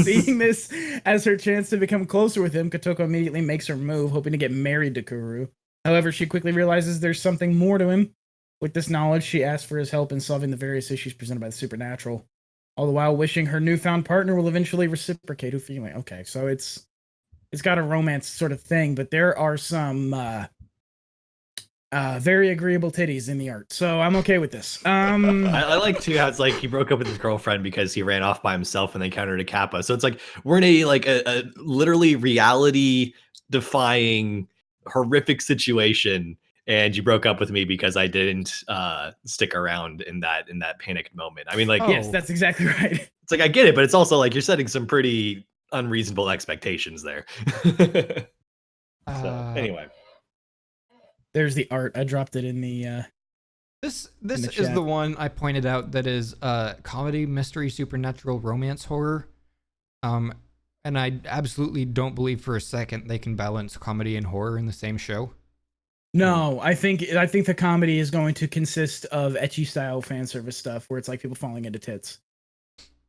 Seeing this as her chance to become closer with him, Kotoko immediately makes her move, hoping to get married to Kuru. However, she quickly realizes there's something more to him. With this knowledge, she asks for his help in solving the various issues presented by the supernatural, all the while wishing her newfound partner will eventually reciprocate her feeling. Okay, so it's got a romance sort of thing, but there are some very agreeable titties in the art, so I'm okay with this. I like too how it's like he broke up with his girlfriend because he ran off by himself and they encountered a kappa. So it's like we're in a literally reality defying horrific situation, and you broke up with me because I didn't stick around in that panicked moment. I mean, like, Yes, that's exactly right. it's like I get it, but it's also like you're setting some pretty unreasonable expectations there. So anyway, there's the art. I dropped it in the This the is chat. the one I pointed out that is comedy, mystery, supernatural, romance, horror. And I absolutely don't believe for a second they can balance comedy and horror in the same show. No, I think the comedy is going to consist of ecchi style fan service stuff where it's like people falling into tits.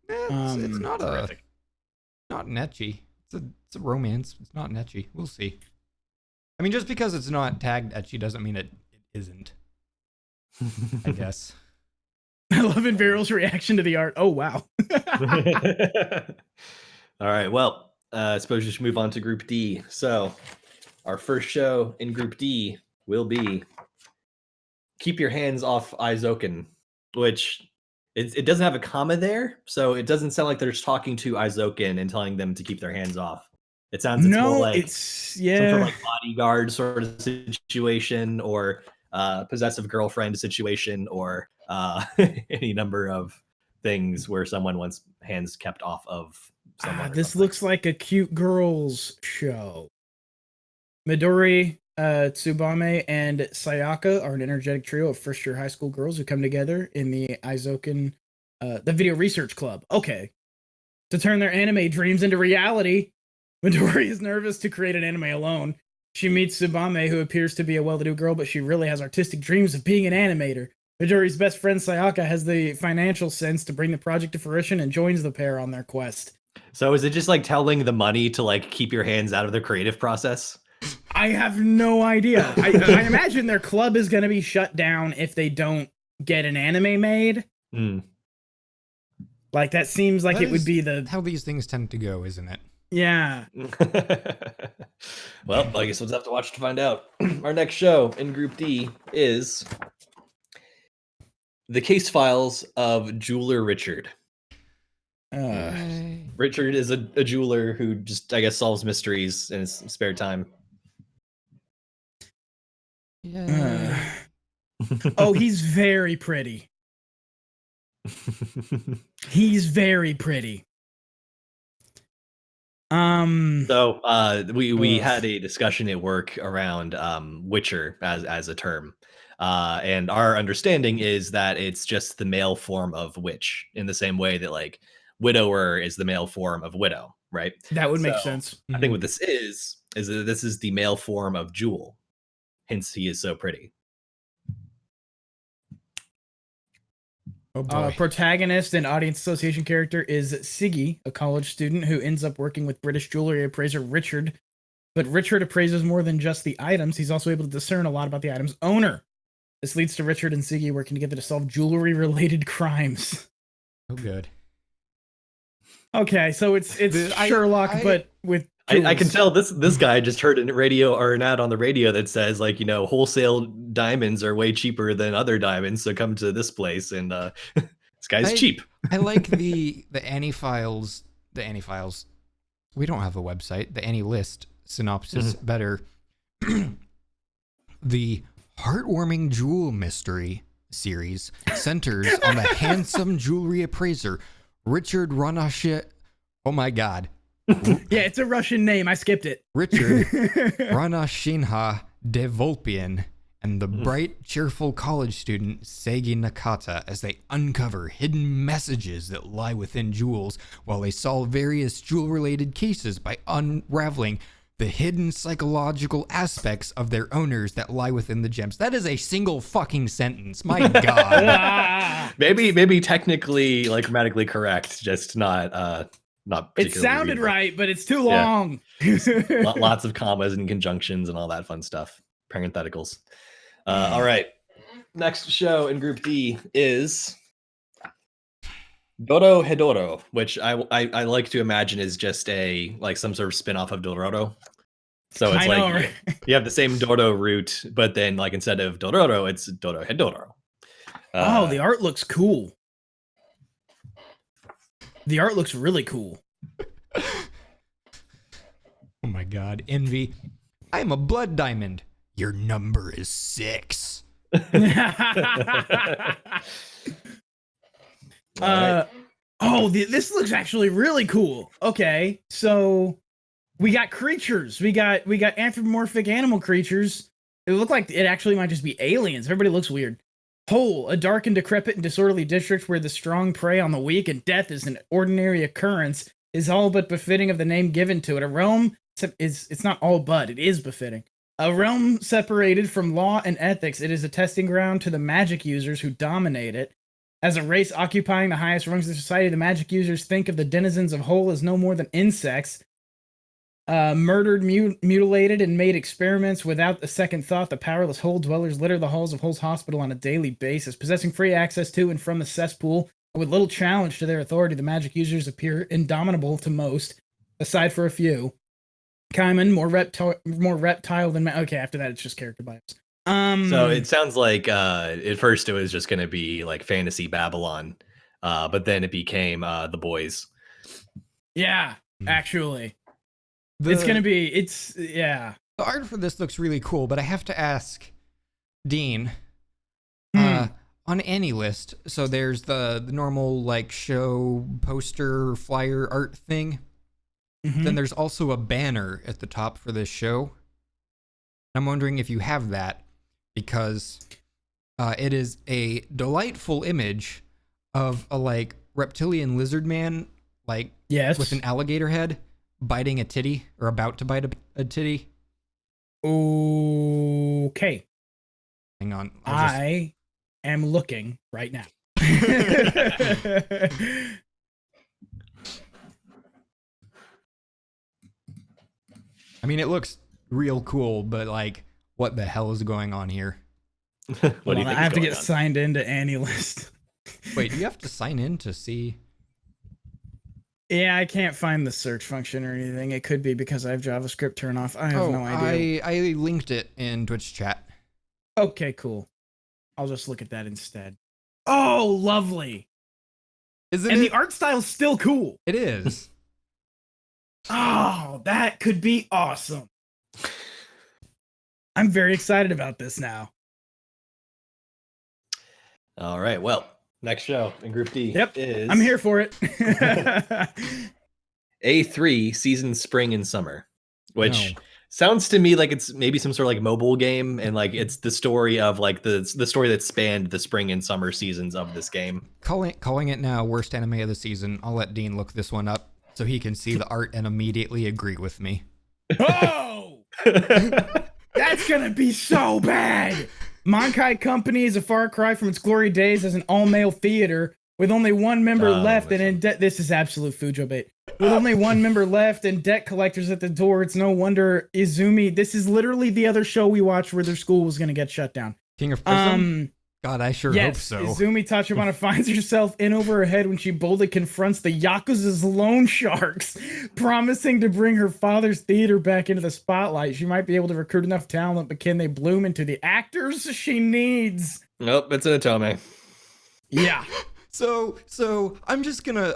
It's not terrific. not an ecchi. It's a romance. It's not an ecchi. We'll see. I mean, just because it's not tagged ecchi doesn't mean it isn't. I guess. I love Inveral's reaction to the art. Oh wow. All right. Well, I suppose we should move on to Group D. So, our first show in Group D will be Keep Your Hands Off Aizoken, which it doesn't have a comma there, so it doesn't sound like they're just talking to Aizoken and telling them to keep their hands off. It sounds more like some sort of like bodyguard sort of situation, or possessive girlfriend situation, or any number of things where someone wants hands kept off of someone. This looks like a cute girls show. Midori, Tsubame, and Sayaka are an energetic trio of first-year high school girls who come together in the Aizoken, the Video Research Club. Okay. To turn their anime dreams into reality, Midori is nervous to create an anime alone. She meets Tsubame, who appears to be a well-to-do girl, but she really has artistic dreams of being an animator. Midori's best friend Sayaka has the financial sense to bring the project to fruition and joins the pair on their quest. So is it just like telling the money to like keep your hands out of the creative process? I have no idea. I imagine their club is going to be shut down if they don't get an anime made. Like, that seems like it would be how these things tend to go, isn't it? Yeah. Well, I guess we'll just have to watch to find out. Our next show in Group D is The Case Files of Jeweler Richard. Richard is a jeweler who just, I guess, solves mysteries in his spare time. Oh, he's very pretty. He's very pretty. So we had a discussion at work around Witcher as a term. And our understanding is that it's just the male form of witch, in the same way that like widower is the male form of widow, right? That would make sense. I think what this is that this is the male form of Jewel. Hence he is so pretty. Oh boy. Protagonist and audience association character is Siggy, a college student who ends up working with British jewelry appraiser Richard. But Richard appraises more than just the items. He's also able to discern a lot about the item's owner. This leads to Richard and Siggy working together to solve jewelry-related crimes. Oh, good. Okay, so it's Sherlock, but with I can jewels. tell this guy just heard a radio or an ad on the radio that says like, you know, wholesale diamonds are way cheaper than other diamonds, so come to this place, and this guy's cheap. I like the AniFiles. The AniFiles. We don't have a website. The AniList synopsis better. The heartwarming jewel mystery series centers on the handsome jewelry appraiser Richard Ranashe. Oh my God. Yeah, it's a Russian name. I skipped it. Richard Ranashinha Devolpian and the bright, cheerful college student Segi Nakata as they uncover hidden messages that lie within jewels while they solve various jewel-related cases by unraveling the hidden psychological aspects of their owners that lie within the gems. That is a single fucking sentence. My God. Maybe technically like grammatically correct, just not It particularly sounded readable. right, but it's too Yeah. long. Lots of commas and conjunctions and all that fun stuff. Parentheticals. All right. Next show in Group D is Doro Hedoro, which I like to imagine is just a like some sort of spin-off of Dororo. So it's I like know, right? you have the same Doro root, but then like instead of Dororo, it's Doro Hedoro. Oh, the art looks cool. The art looks really cool. Oh my God. Envy. I'm a blood diamond. Your number is 6. This looks actually really cool. Okay, so we got creatures. We got anthropomorphic animal creatures. It looked like it actually might just be aliens. Everybody looks weird. Whole, a dark and decrepit and disorderly district where the strong prey on the weak and death is an ordinary occurrence, is all but befitting of the name given to it. A realm it's not all but, it is befitting. A realm separated from law and ethics, it is a testing ground to the magic users who dominate it. As a race occupying the highest rungs of society, the magic users think of the denizens of Whole as no more than insects. Murdered, mutilated, and made experiments without a second thought, the powerless Whole dwellers litter the halls of Whole's hospital on a daily basis. Possessing free access to and from the cesspool, with little challenge to their authority, the magic users appear indomitable to most, aside for a few. Kaiman, more reptile than okay. After that, it's just character bias. So it sounds like at first it was just going to be like fantasy Babylon, but then it became the boys. Yeah, actually, The art for this looks really cool, but I have to ask, Dean, on AniList, so there's the normal like show poster flyer art thing. Then there's also a banner at the top for this show. I'm wondering if you have that, because it is a delightful image of a like reptilian lizard man, like with an alligator head, biting a titty or about to bite a titty. Okay. Hang on. I am looking right now. I mean, it looks real cool, but like, what the hell is going on here? What do you think? I have to get signed into AniList. Wait, do you have to sign in to see? Yeah, I can't find the search function or anything. It could be because I have JavaScript turn off. I have no idea. I linked it in Twitch chat. Okay, cool. I'll just look at that instead. Oh, lovely. Isn't and it? The art style's still cool. It is. Oh, that could be awesome. I'm very excited about this now. All right. Well, next show in Group D is I'm here for it. A3 Season Spring and Summer, which sounds to me like it's maybe some sort of like mobile game, and like it's the story of like the story that spanned the spring and summer seasons of this game. Calling it now worst anime of the season. I'll let Dean look this one up so he can see the art and immediately agree with me. Oh! That's gonna be so bad! Mankai Company is a far cry from its glory days as an all-male theater, with only one member left and in debt. This is absolute Fujo bait. With only one member left and debt collectors at the door, it's no wonder Izumi. This is literally the other show we watched where their school was gonna get shut down. King of Prism? God, I sure hope Yes, so. Izumi Tachibana finds herself in over her head when she boldly confronts the Yakuza's loan sharks, promising to bring her father's theater back into the spotlight. She might be able to recruit enough talent, but can they bloom into the actors she needs? Nope, it's an Otome. Yeah. So I'm just gonna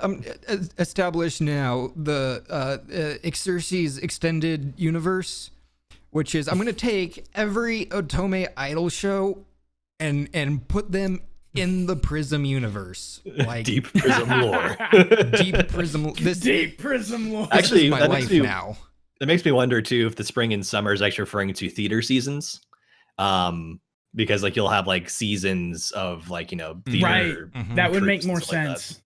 establish now the Xerxes extended universe, which is I'm gonna take every Otome idol show and put them in the Prism universe, like Deep Prism lore. deep Prism. Deep Prism lore. Actually, is my that life makes me- now. That makes me wonder too if the spring and summer is actually referring to theater seasons. Because like you'll have like seasons of like, theater. Right. Mhm. That would make troops and more stuff like that. sense.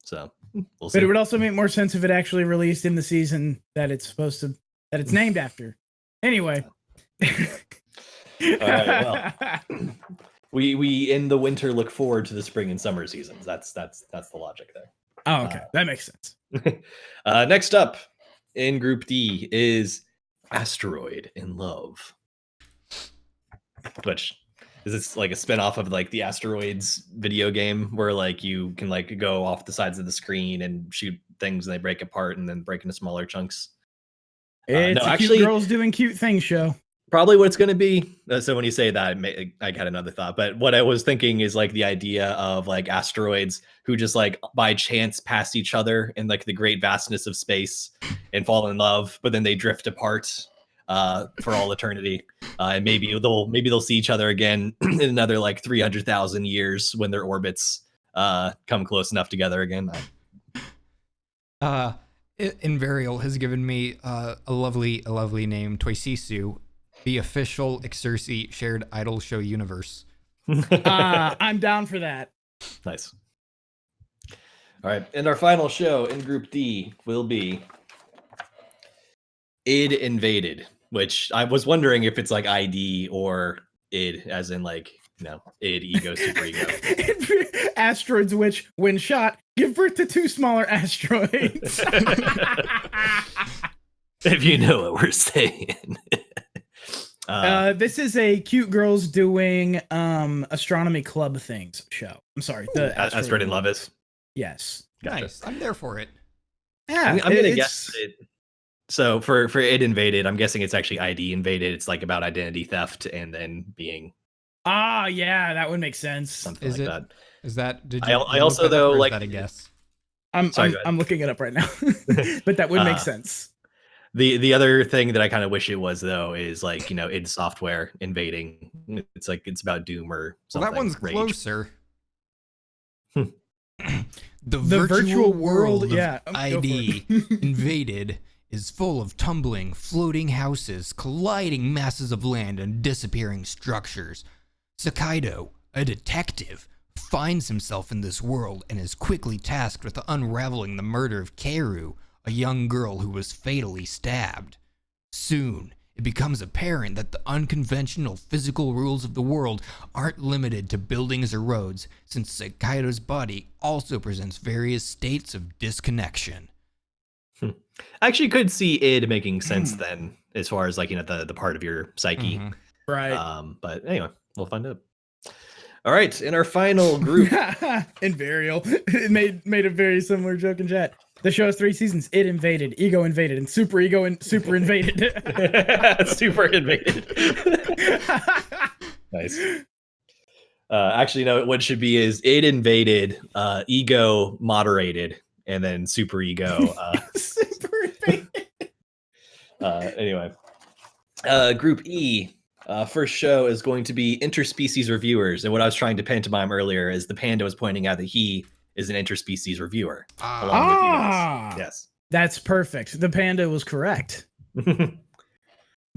So we'll see. But it would also make more sense if it actually released in the season that it's named after. Anyway. right, we in the winter look forward to the spring and summer seasons. That's the logic there. Oh, okay. That makes sense. Next up in Group D is Asteroid in Love, which is it's like a spin-off of like the Asteroids video game where like you can like go off the sides of the screen and shoot things and they break apart and then break into smaller chunks. It's a cute girls doing cute things show. Probably what it's going to be. So when you say that, I had another thought. But what I was thinking is like the idea of like asteroids who just like by chance pass each other in like the great vastness of space and fall in love, but then they drift apart for all eternity. And maybe they'll see each other again in another like 300,000 years when their orbits come close enough together again. Invarial has given me a lovely name, Toisisu, the official Xerxes shared idol show universe. I'm down for that. Nice. All right, and our final show in Group D will be id Invaded, which I was wondering if it's like ID or id, as in like id, ego, super ego. Asteroids which, when shot, give birth to two smaller asteroids. If you know what we're saying. This is a cute girls doing astronomy club things show. I'm sorry, the Asteroid in Love is. Yes. Gotcha. Nice. I'm there for it. Yeah, I'm gonna guess it. So for id Invaded, I'm guessing it's actually ID Invaded. It's like about identity theft and then being. Yeah, that would make sense. Something Is like it? that. Is that? Did I you? also, look that up, though, or is like- that a guess. I'm Sorry, go ahead. I'm looking it up right now, but that would make sense. The other thing that I kind of wish it was though is like id Software invading. It's like it's about Doom or Well, something. that one's Rage. closer. The virtual world world, of yeah, go for ID Invaded is full of tumbling, floating houses, colliding masses of land, and disappearing structures. Sakaido, a detective, finds himself in this world and is quickly tasked with unraveling the murder of Keiru, a young girl who was fatally stabbed. Soon, it becomes apparent that the unconventional physical rules of the world aren't limited to buildings or roads, since Sakaido's body also presents various states of disconnection. I actually could see id making sense then, as far as like the part of your psyche. Mhm. Right. But anyway, we'll find out. All right, in our final group. Invarial. It made a very similar joke in chat. The show has 3 seasons. Id Invaded, Ego Invaded, and Super Ego and Super Invaded. Super invaded. Nice. Actually, no, what should be is id Invaded, ego moderated, and then super ego. Super Invaded. Anyway, Group E. First show is going to be interspecies reviewers, and what I was trying to pantomime earlier is the panda was pointing out that he is an interspecies reviewer. Along with you guys. Yes. That's perfect. The panda was correct.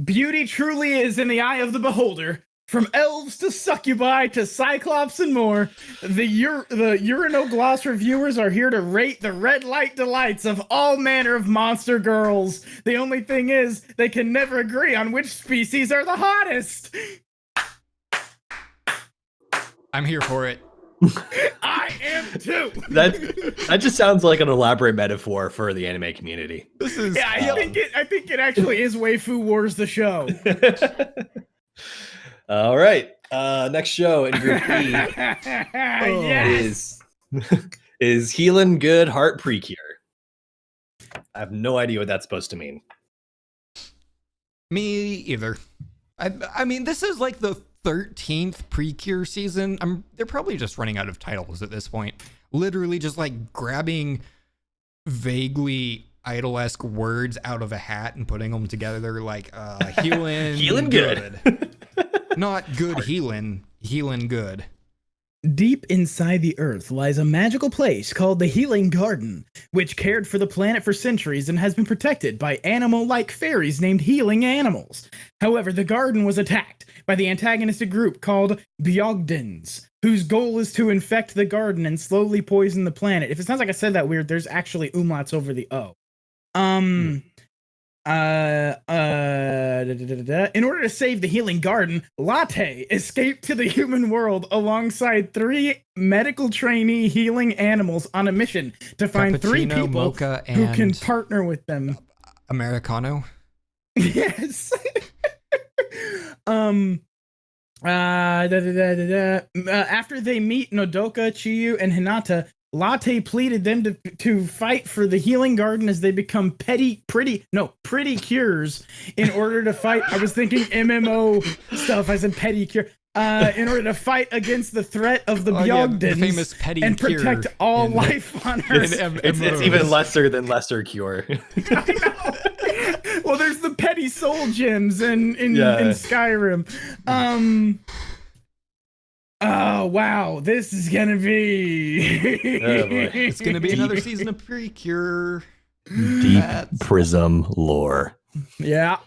Beauty truly is in the eye of the beholder. From elves to succubi to cyclops and more, the Urinal Gloss reviewers are here to rate the red light delights of all manner of monster girls. The only thing is, they can never agree on which species are the hottest. I'm here for it. I am too. That just sounds like an elaborate metaphor for the anime community. This is Yeah, I think it actually is Waifu Wars the show. All right. Next show in Group E Yes. is Healing Good Heart Precure. I have no idea what that's supposed to mean. Me either. I mean, this is like the 13th Precure season. They're probably just running out of titles at this point. Literally just like grabbing vaguely idol-esque words out of a hat and putting them together. They're like healing good. Not good healing good. Deep inside the earth lies a magical place called the Healing Garden, which cared for the planet for centuries and has been protected by animal-like fairies named Healing Animals. However, the garden was attacked by the antagonistic group called Bjogdens, whose goal is to infect the garden and slowly poison the planet. If it sounds like I said that weird, there's actually umlauts over the O. In order to save the Healing Garden, Latte escaped to the human world alongside 3 medical trainee healing animals on a mission to find 3 Cappuccino, people mocha, who can and partner with them. Americano. Yes. After they meet Nodoka, Chiyu, and Hinata, Latte pleaded them to fight for the Healing Garden as they become pretty cures in order to fight. I was thinking MMO stuff. I said pedicure. In order to fight against the threat of the Bjogdens the famous and protect all life on Earth. It's even lesser than Lesser Cure. I know. Well, there's the petty soul gems in Skyrim. Oh wow, this is gonna be. Oh, boy. It's gonna be another season of Precure. Deep Prism lore. Yeah.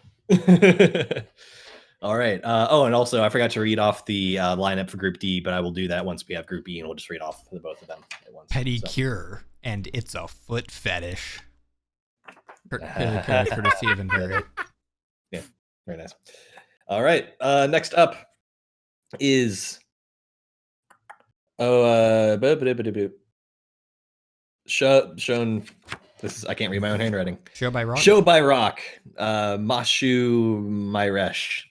All right. And also I forgot to read off the lineup for Group D, but I will do that once we have Group E, and we'll just read off the both of them at once. Pedicure, and it's a foot fetish. Courtesy of Invariant. Yeah, very nice. All right. Next up is shown. This is I can't read my own handwriting. Show by Rock. Show by Rock. Mashu Myresh.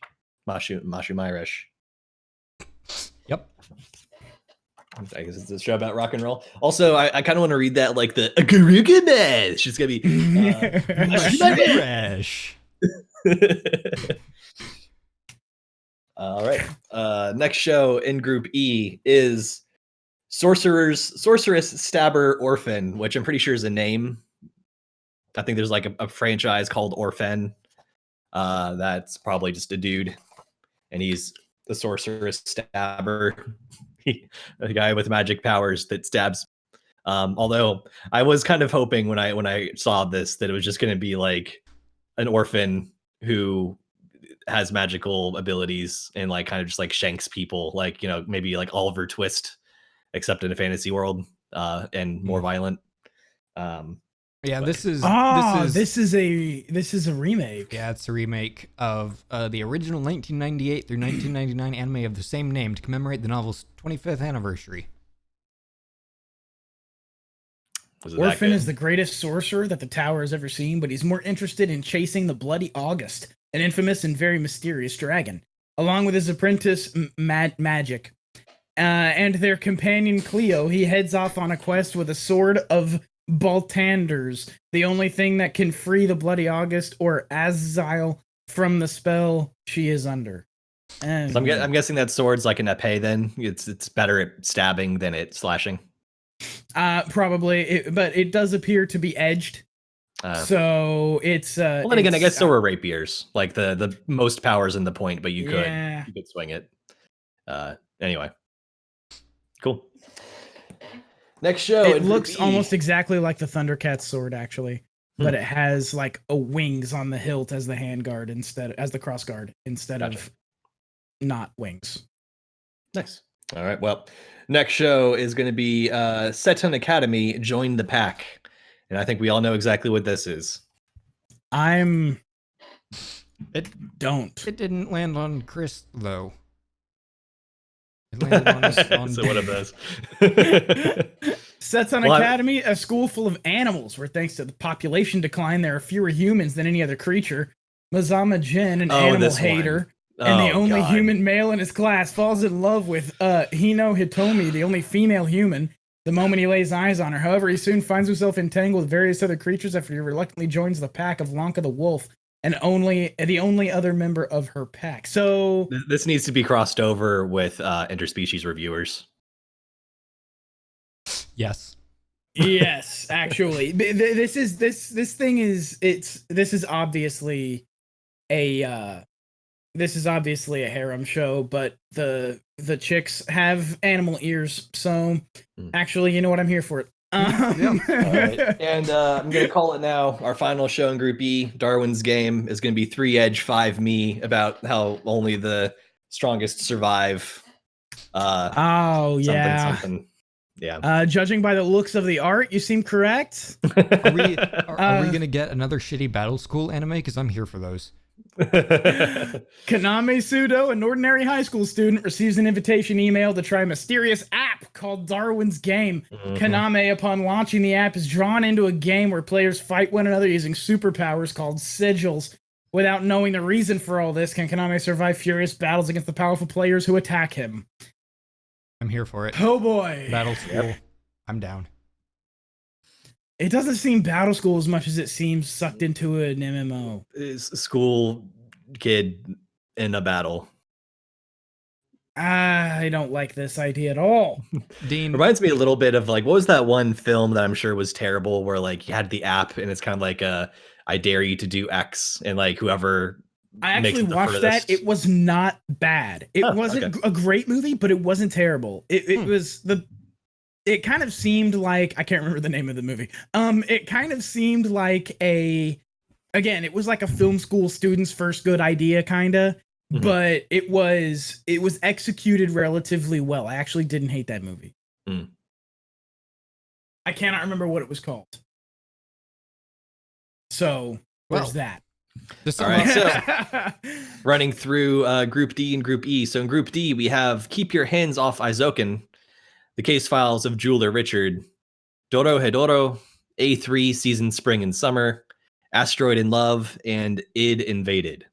Yep. I guess it's a show about rock and roll. Also, I kind of want to read that like the Garugamesh. She's gonna be Fresh. All right. Next show in Group E is Sorceress Stabber Orphan, which I'm pretty sure is a name. I think there's like a franchise called Orphan. That's probably just a dude, and he's the Sorceress Stabber, a guy with magic powers that stabs. Although I was kind of hoping when I saw this that it was just going to be like an orphan who has magical abilities and like kind of just like shanks people, like, you know, maybe like Oliver Twist, except in a fantasy world, and more violent. Yeah, but- this is a remake. Yeah, it's a remake of the original 1998 through 1999 anime of the same name to commemorate the novel's 25th anniversary. Orphan is the greatest sorcerer that the Tower has ever seen, but he's more interested in chasing the Bloody August, an infamous and very mysterious dragon, along with his apprentice Magic. And their companion Cleo. He heads off on a quest with a sword of Baltanders, the only thing that can free the Bloody August or Azrael from the spell she is under. And So I'm guessing that sword's like an epee then. It's better at stabbing than at slashing. probably, but it does appear to be edged. So it's well, then again, I guess so were rapiers. Like the most powers in the point, but you could swing it. Anyway, cool. Next show. It looks almost exactly like the Thundercat's sword, actually, but it has like a wings on the hilt as the handguard as the crossguard instead of not wings. Nice. All right. Well, next show is going to be Seton Academy Join the Pack. And I think we all know exactly what this is. It don't. It didn't land on Chris though. It landed on So what of those? Seton Academy, a school full of animals, where thanks to the population decline, there are fewer humans than any other creature. Mazama Jin, an animal hater. And the Oh, only God. human male in his class falls in love with Hino Hitomi, the only female human, the moment he lays eyes on her. However, he soon finds himself entangled with various other creatures after he reluctantly joins the pack of Lanka the wolf, and the only other member of her pack. So This needs to be crossed over with interspecies reviewers. Yes. yes, actually, this is obviously a harem show, but the chicks have animal ears, so actually, you know what, I'm here for it. All right. And I'm going to call it now. Our final show in Group E, Darwin's Game, is going to be 3 Edge, 5 Me, about how only the strongest survive. Oh, yeah. Something. Yeah. Judging by the looks of the art, you seem correct. Are we gonna get another shitty Battle School anime? Because I'm here for those. Kaname Sudo, an ordinary high school student, receives an invitation email to try a mysterious app called Darwin's Game. Kaname, upon launching the app, is drawn into a game where players fight one another using superpowers called sigils. Without knowing the reason for all this, can Kaname survive furious battles against the powerful players who attack him? I'm here for it. Oh boy. Battle School. I'm down. It doesn't seem Battle School as much as it seems sucked into an MMO. Is a school kid in a battle. I don't like this idea at all. Dean, Reminds me a little bit of like, what was that one film that I'm sure was terrible where like you had the app and it's kind of like I dare you to do X, and like whoever I makes actually it the watched that. furthest. It was not bad. It wasn't a great movie, but it wasn't terrible. It was it kind of seemed like, I can't remember the name of the movie. It kind of seemed like it was like a film school student's first good idea, kinda. But it was executed relatively well. I actually didn't hate that movie. I cannot remember what it was called. So there's that. All right, so running through Group D and Group E. So in Group D, we have Keep Your Hands Off Izoken, The Case Files of Jeweler Richard, Doro Hedoro, A3 Season Spring and Summer, Asteroid in Love, and Id Invaded.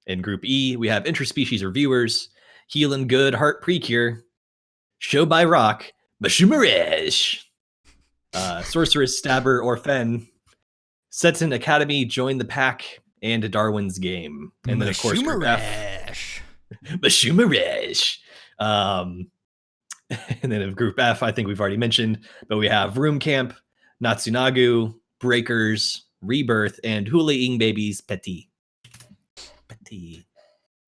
In Group E, we have Interspecies Reviewers, Healin' Good, Heart Precure, Show by Rock, Mashumaresh, Sorceress Stabber Orphan, Setson Academy, Join the Pack, and Darwin's Game. And then, of course, Group F. Mashumaresh. And then in Group F, I think we've already mentioned, but we have Room Camp, Natsunagu, Breakers, Rebirth, and Hula Ing Babies Petit.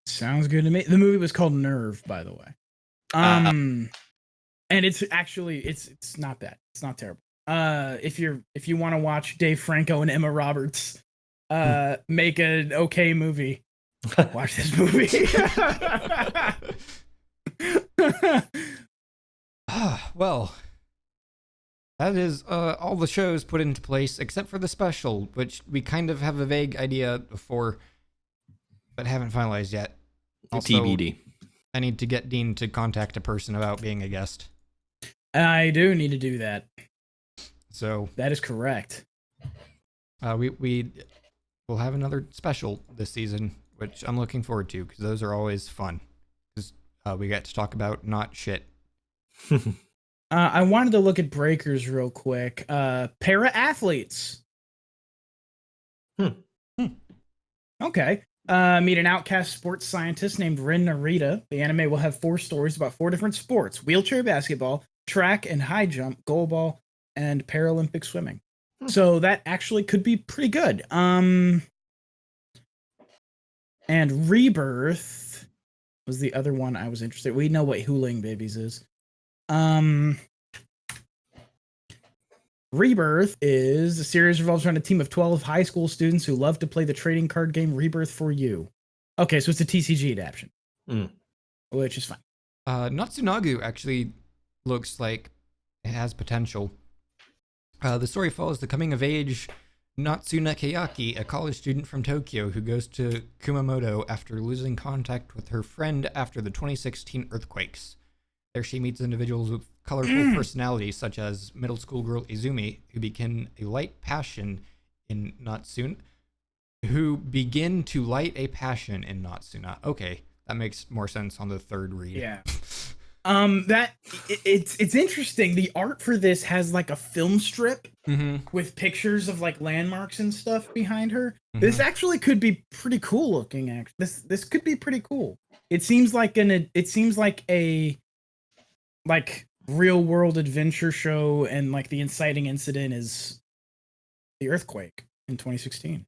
Sounds good to me. The movie was called Nerve, by the way. And it's actually it's not bad. It's not terrible. If you want to watch Dave Franco and Emma Roberts make an okay movie, watch this movie. Well, that is all the shows put into place except for the special, which we kind of have a vague idea for, but haven't finalized yet. Also, TBD. I need to get Dean to contact a person about being a guest. I do need to do that. So that is correct. We will have another special this season, which I'm looking forward to because those are always fun. Because we get to talk about not shit. I wanted to look at Breakers real quick. Para athletes. Okay. Meet an outcast sports scientist named Ren Narita. The anime will have 4 stories about 4 different sports: wheelchair basketball, track and high jump, goalball, and Paralympic swimming. So that actually could be pretty good. And Rebirth was the other one I was interested in. We know what Hooling Babies is. Rebirth is a series revolves around a team of 12 high school students who love to play the trading card game Rebirth for You. Okay, so it's a TCG adaptation, which is fine. Natsunagu actually looks like it has potential. The story follows the coming-of-age Natsuna Kayaki, a college student from Tokyo who goes to Kumamoto after losing contact with her friend after the 2016 earthquakes. There she meets individuals with colorful personalities, such as middle school girl Izumi, who begin a light passion in Natsuna, who begin to light a passion in Natsuna. Okay, that makes more sense on the third read. Yeah. It's interesting. The art for this has like a film strip with pictures of like landmarks and stuff behind her. This actually could be pretty cool looking. This could be pretty cool. It seems like a like real world adventure show, and like the inciting incident is the earthquake in 2016.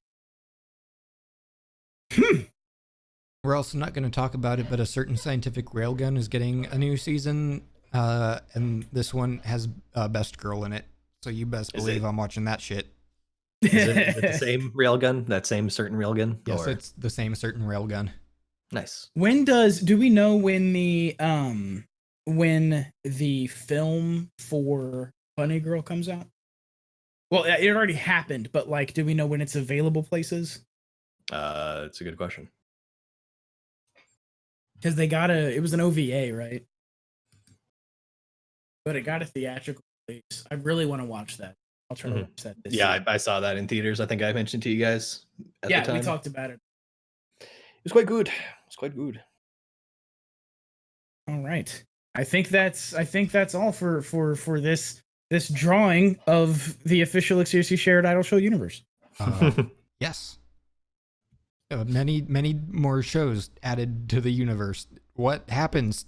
We're also not going to talk about it, but a certain scientific railgun is getting a new season, and this one has Best Girl in it. So you best believe I'm watching that shit. Is it the same railgun? That same certain railgun? Yes, it's the same certain railgun. Nice. Do we know when the film for Bunny Girl comes out? Well, it already happened, but like, do we know when it's available places? It's a good question. Because it was an OVA, right? But it got a theatrical release. I really want to watch that. I'll try to watch that this year. I saw that in theaters. I think I mentioned to you guys at the time. We talked about it. It was quite good. All right. I think that's all for this drawing of the official XCRC Shared Idol Show universe. Yes. Many more shows added to the universe. What happens?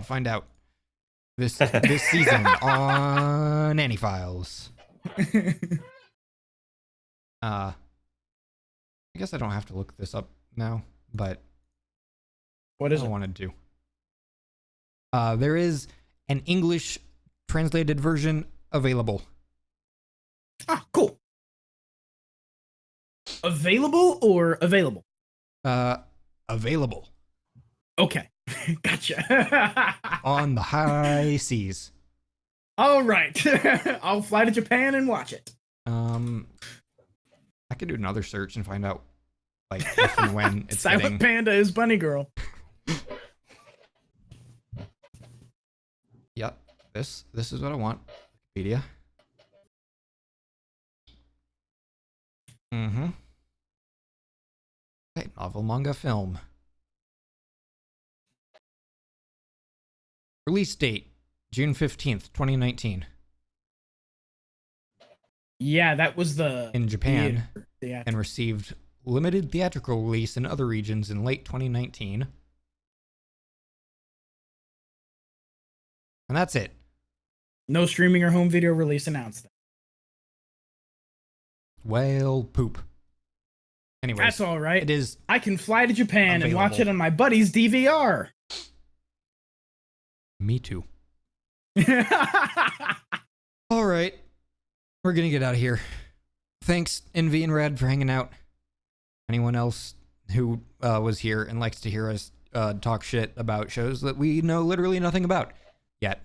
Find out this season on AniFiles. I guess I don't have to look this up now, but what is I it? want to do. There is an English translated version available. Ah, cool. Available or available? Available. Okay. Gotcha. On the high seas. All right. I'll fly to Japan and watch it. I could do another search and find out like if and when it's Silent Panda is Bunny Girl. Yep. This is what I want. Wikipedia. Okay, novel, manga, film. Release date, June 15th, 2019. Yeah, that was in Japan, theater. and received limited theatrical release in other regions in late 2019. And that's it. No streaming or home video release announced. Well, poop. Anyways, That's all right. it is I can fly to Japan and watch it available. on my buddy's DVR. Me too. All right. We're going to get out of here. Thanks, Envy and Rad, for hanging out. Anyone else who was here and likes to hear us talk shit about shows that we know literally nothing about yet.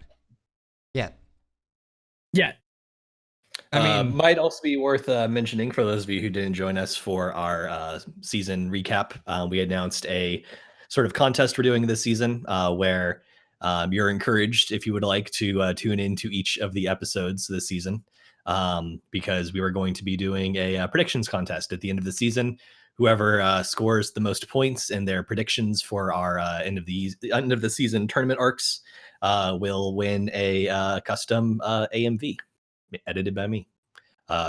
I mean, might also be worth mentioning for those of you who didn't join us for our season recap. We announced a sort of contest we're doing this season where you're encouraged, if you would like, to tune into each of the episodes this season, because we were going to be doing a predictions contest at the end of the season. Whoever scores the most points in their predictions for our end of the season tournament arcs will win a custom AMV edited by me.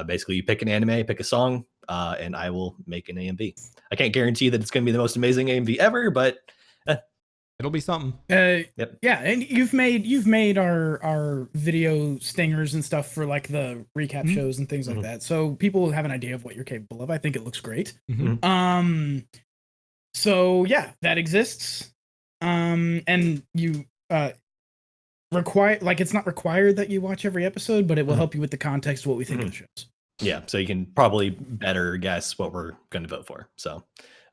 Basically, you pick an anime, pick a song, and I will make an AMV. I can't guarantee that it's going to be the most amazing AMV ever, but It'll be something. Yep. Yeah, and you've made our video stingers and stuff for like the recap shows and things like that. So people have an idea of what you're capable of. I think it looks great. So yeah, that exists. And you require, like, it's not required that you watch every episode, but it will help you with the context of what we think of the shows. Yeah, so you can probably better guess what we're going to vote for. So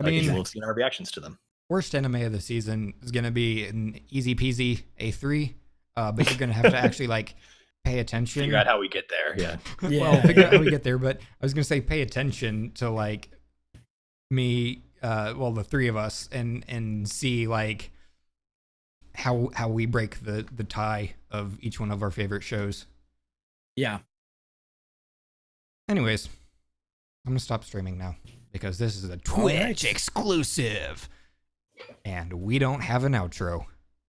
I mean, you will have seen our reactions to them. Worst anime of the season is going to be an easy peasy A3, but you're going to have to actually like pay attention. Figure out how we get there. Yeah. Well, figure out how we get there, but I was going to say pay attention to like me, the three of us, and see like how we break the tie of each one of our favorite shows. Yeah. Anyways, I'm gonna stop streaming now because this is a All right. Twitch exclusive, and we don't have an outro.